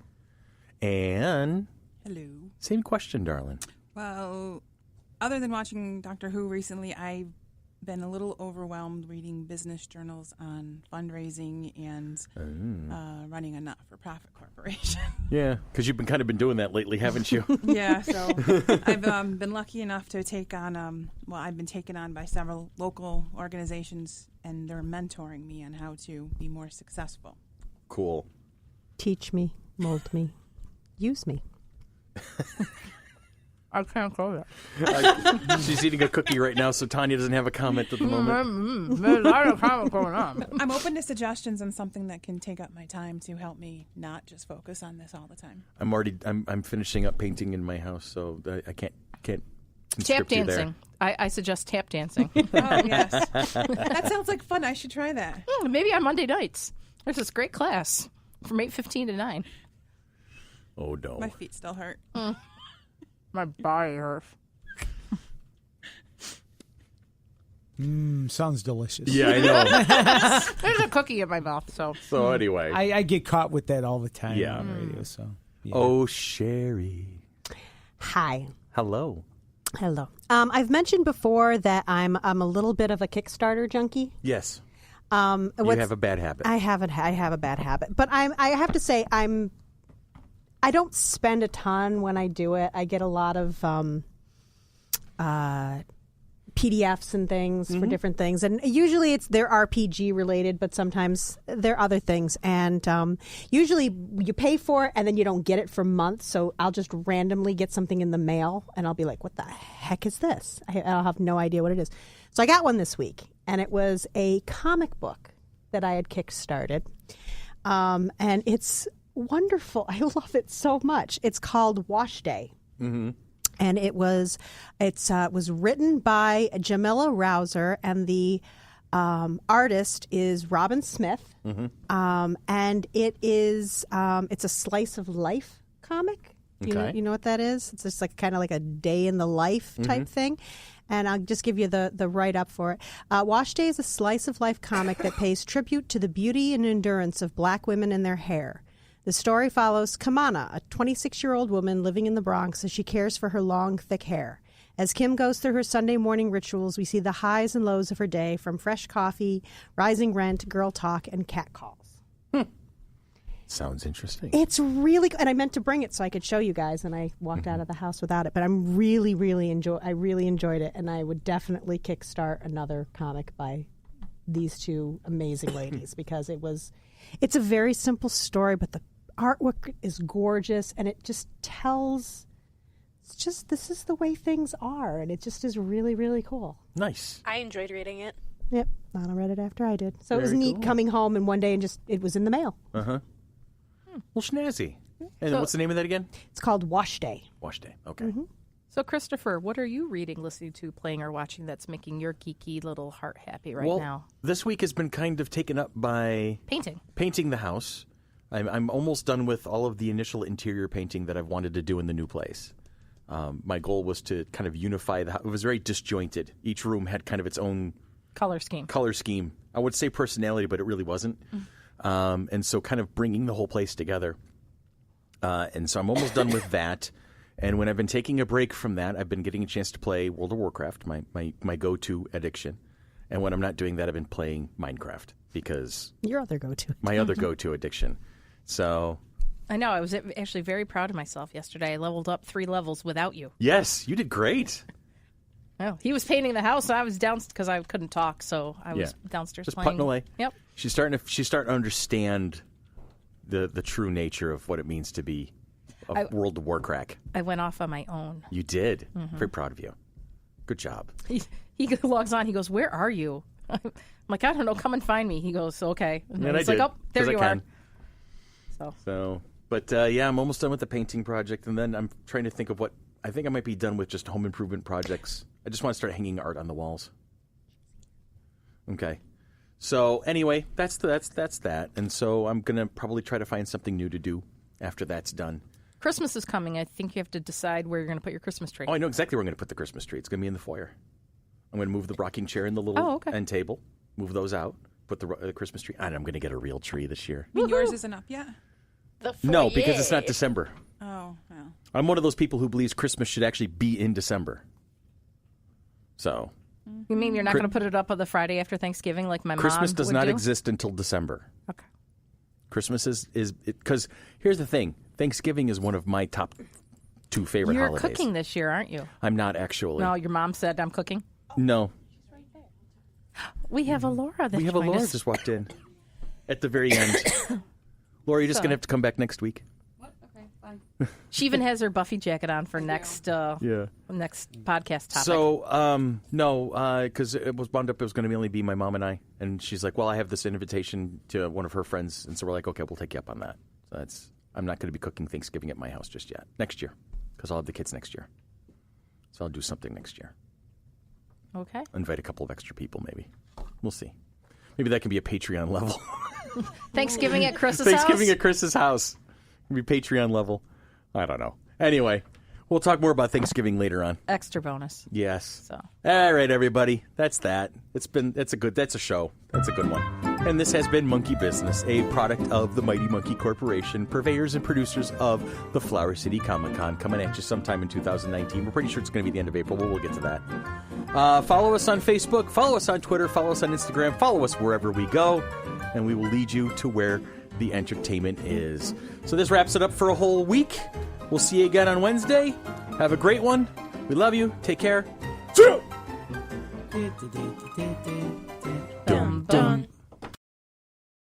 And... Hello. Same question, darling. Well, other than watching Doctor Who recently, I've been a little overwhelmed reading business journals on fundraising and running a not-for-profit corporation. Yeah, because you've been doing that lately, haven't you? Yeah, so I've been lucky enough to take on, I've been taken on by several local organizations, and they're mentoring me on how to be more successful. Cool. Teach me, mold me. use me. I can't go there. She's eating a cookie right now, so Tanya doesn't have a comment at the moment. There's a lot of comment going on. I'm open to suggestions on something that can take up my time to help me not just focus on this all the time. I'm finishing up painting in my house, so I can't Tap dancing. I suggest tap dancing. Oh, yes. That sounds like fun. I should try that. Maybe on Monday nights. There's this great class from 8:15 to 9. Oh, no. My feet still hurt. My body hurts. Sounds delicious. Yeah, I know. There's a cookie in my mouth, so. So anyway. I get caught with that all the time Yeah. on the radio. So. Yeah. Oh, Sherry. Hi. Hello. Hello. I've mentioned before that I'm a little bit of a Kickstarter junkie. Yes. You have a bad habit. I have a bad habit, but I have to say I don't spend a ton when I do it. I get a lot of PDFs and things for different things, and usually they're RPG related, but sometimes they're other things. And usually you pay for it and then you don't get it for months. So I'll just randomly get something in the mail, and I'll be like, "What the heck is this?" I'll have no idea what it is. So I got one this week, and it was a comic book that I had kickstarted, and it's wonderful. I love it so much. It's called Wash Day. Mm-hmm. And it was written by Jamila Rouser, and the artist is Robin Smith. Mm-hmm. And it's a slice of life comic. You know what that is? It's just kind of like a day in the life type thing. And I'll just give you the write-up for it. Wash Day is a slice of life comic that pays tribute to the beauty and endurance of black women and their hair. The story follows Kamana, a 26-year-old woman living in the Bronx, as she cares for her long, thick hair. As Kim goes through her Sunday morning rituals, we see the highs and lows of her day, from fresh coffee, rising rent, girl talk, and cat calls. Sounds interesting. It's really good. And I meant to bring it so I could show you guys, and I walked out of the house without it. But I really enjoyed it, and I would definitely kickstart another comic by these two amazing ladies, because it's a very simple story, but the artwork is gorgeous, and it just tells, this is the way things are, and it just is really, really cool. Nice. I enjoyed reading it. Yep, Lana read it after I did. So it was neat coming home and one day and it was in the mail. Uh-huh. Well, snazzy. And what's the name of that again? It's called Wash Day. Wash Day. Okay. Mm-hmm. So, Christopher, what are you reading, listening to, playing, or watching that's making your geeky little heart happy right now? This week has been kind of taken up by painting the house. I'm almost done with all of the initial interior painting that I've wanted to do in the new place. My goal was to kind of unify the house. It was very disjointed. Each room had kind of its own color scheme. I would say personality, but it really wasn't. And so kind of bringing the whole place together. And so I'm almost done with that. And when I've been taking a break from that, I've been getting a chance to play World of Warcraft, my go-to addiction. And when I'm not doing that, I've been playing Minecraft, because your other go-to. My other go-to addiction. So I know. I was actually very proud of myself yesterday. I leveled up 3 levels without you. Yes, you did great. Well, he was painting the house, and I was down because I couldn't talk, so I was downstairs just playing. putting away. Yep. She's starting to understand the true nature of what it means to be a World of Warcraft. I went off on my own. You did. Very proud of you. Good job. He logs on. He goes, "Where are you?" I'm like, "I don't know. Come and find me." He goes, "Okay." And then he's like, "Oh, there you are." So, but I'm almost done with the painting project, and then I'm trying to think of what I think I might be done with just home improvement projects. I just want to start hanging art on the walls. Okay. So anyway, that's that, and so I'm gonna probably try to find something new to do after that's done. Christmas is coming. I think you have to decide where you're going to put your Christmas tree. Oh, I know exactly where I'm going to put the Christmas tree. It's going to be in the foyer. I'm going to move the rocking chair and the little end table, move those out, put the Christmas tree. And I'm going to get a real tree this year. I mean, yours isn't up yet? No, because it's not December. Oh, well. I'm one of those people who believes Christmas should actually be in December. So. You mean you're not going to put it up on the Friday after Thanksgiving like my mom would do? Christmas does not exist until December. Okay. Christmas is because here's the thing. Thanksgiving is one of my top 2 favorite holidays. You're cooking this year, aren't you? I'm not actually. No, your mom said I'm cooking? No. We have a Laura We have a Laura just walked in at the very end. Laura, you're just going to have to come back next week. What? Okay, She even has her Buffy jacket on for next podcast topic. So, no, because it was wound up, it was going to only be my mom and I. And she's like, well, I have this invitation to one of her friends. And so we're like, okay, we'll take you up on that. So I'm not going to be cooking Thanksgiving at my house just yet. Next year, because I'll have the kids next year. So I'll do something next year. Okay. Invite a couple of extra people, maybe. We'll see. Maybe that can be a Patreon level. Thanksgiving at Chris's house? Thanksgiving at Chris's house. Be Patreon level. I don't know. Anyway, we'll talk more about Thanksgiving later on. Extra bonus. Yes. So. All right, everybody. That's that. That's a show. That's a good one. And this has been Monkey Business, a product of the Mighty Monkey Corporation, purveyors and producers of the Flower City Comic-Con, coming at you sometime in 2019. We're pretty sure it's going to be the end of April, but we'll get to that. Follow us on Facebook, follow us on Twitter, follow us on Instagram, follow us wherever we go, and we will lead you to where the entertainment is. So this wraps it up for a whole week. We'll see you again on Wednesday. Have a great one. We love you. Take care. See ya. Dum, dum.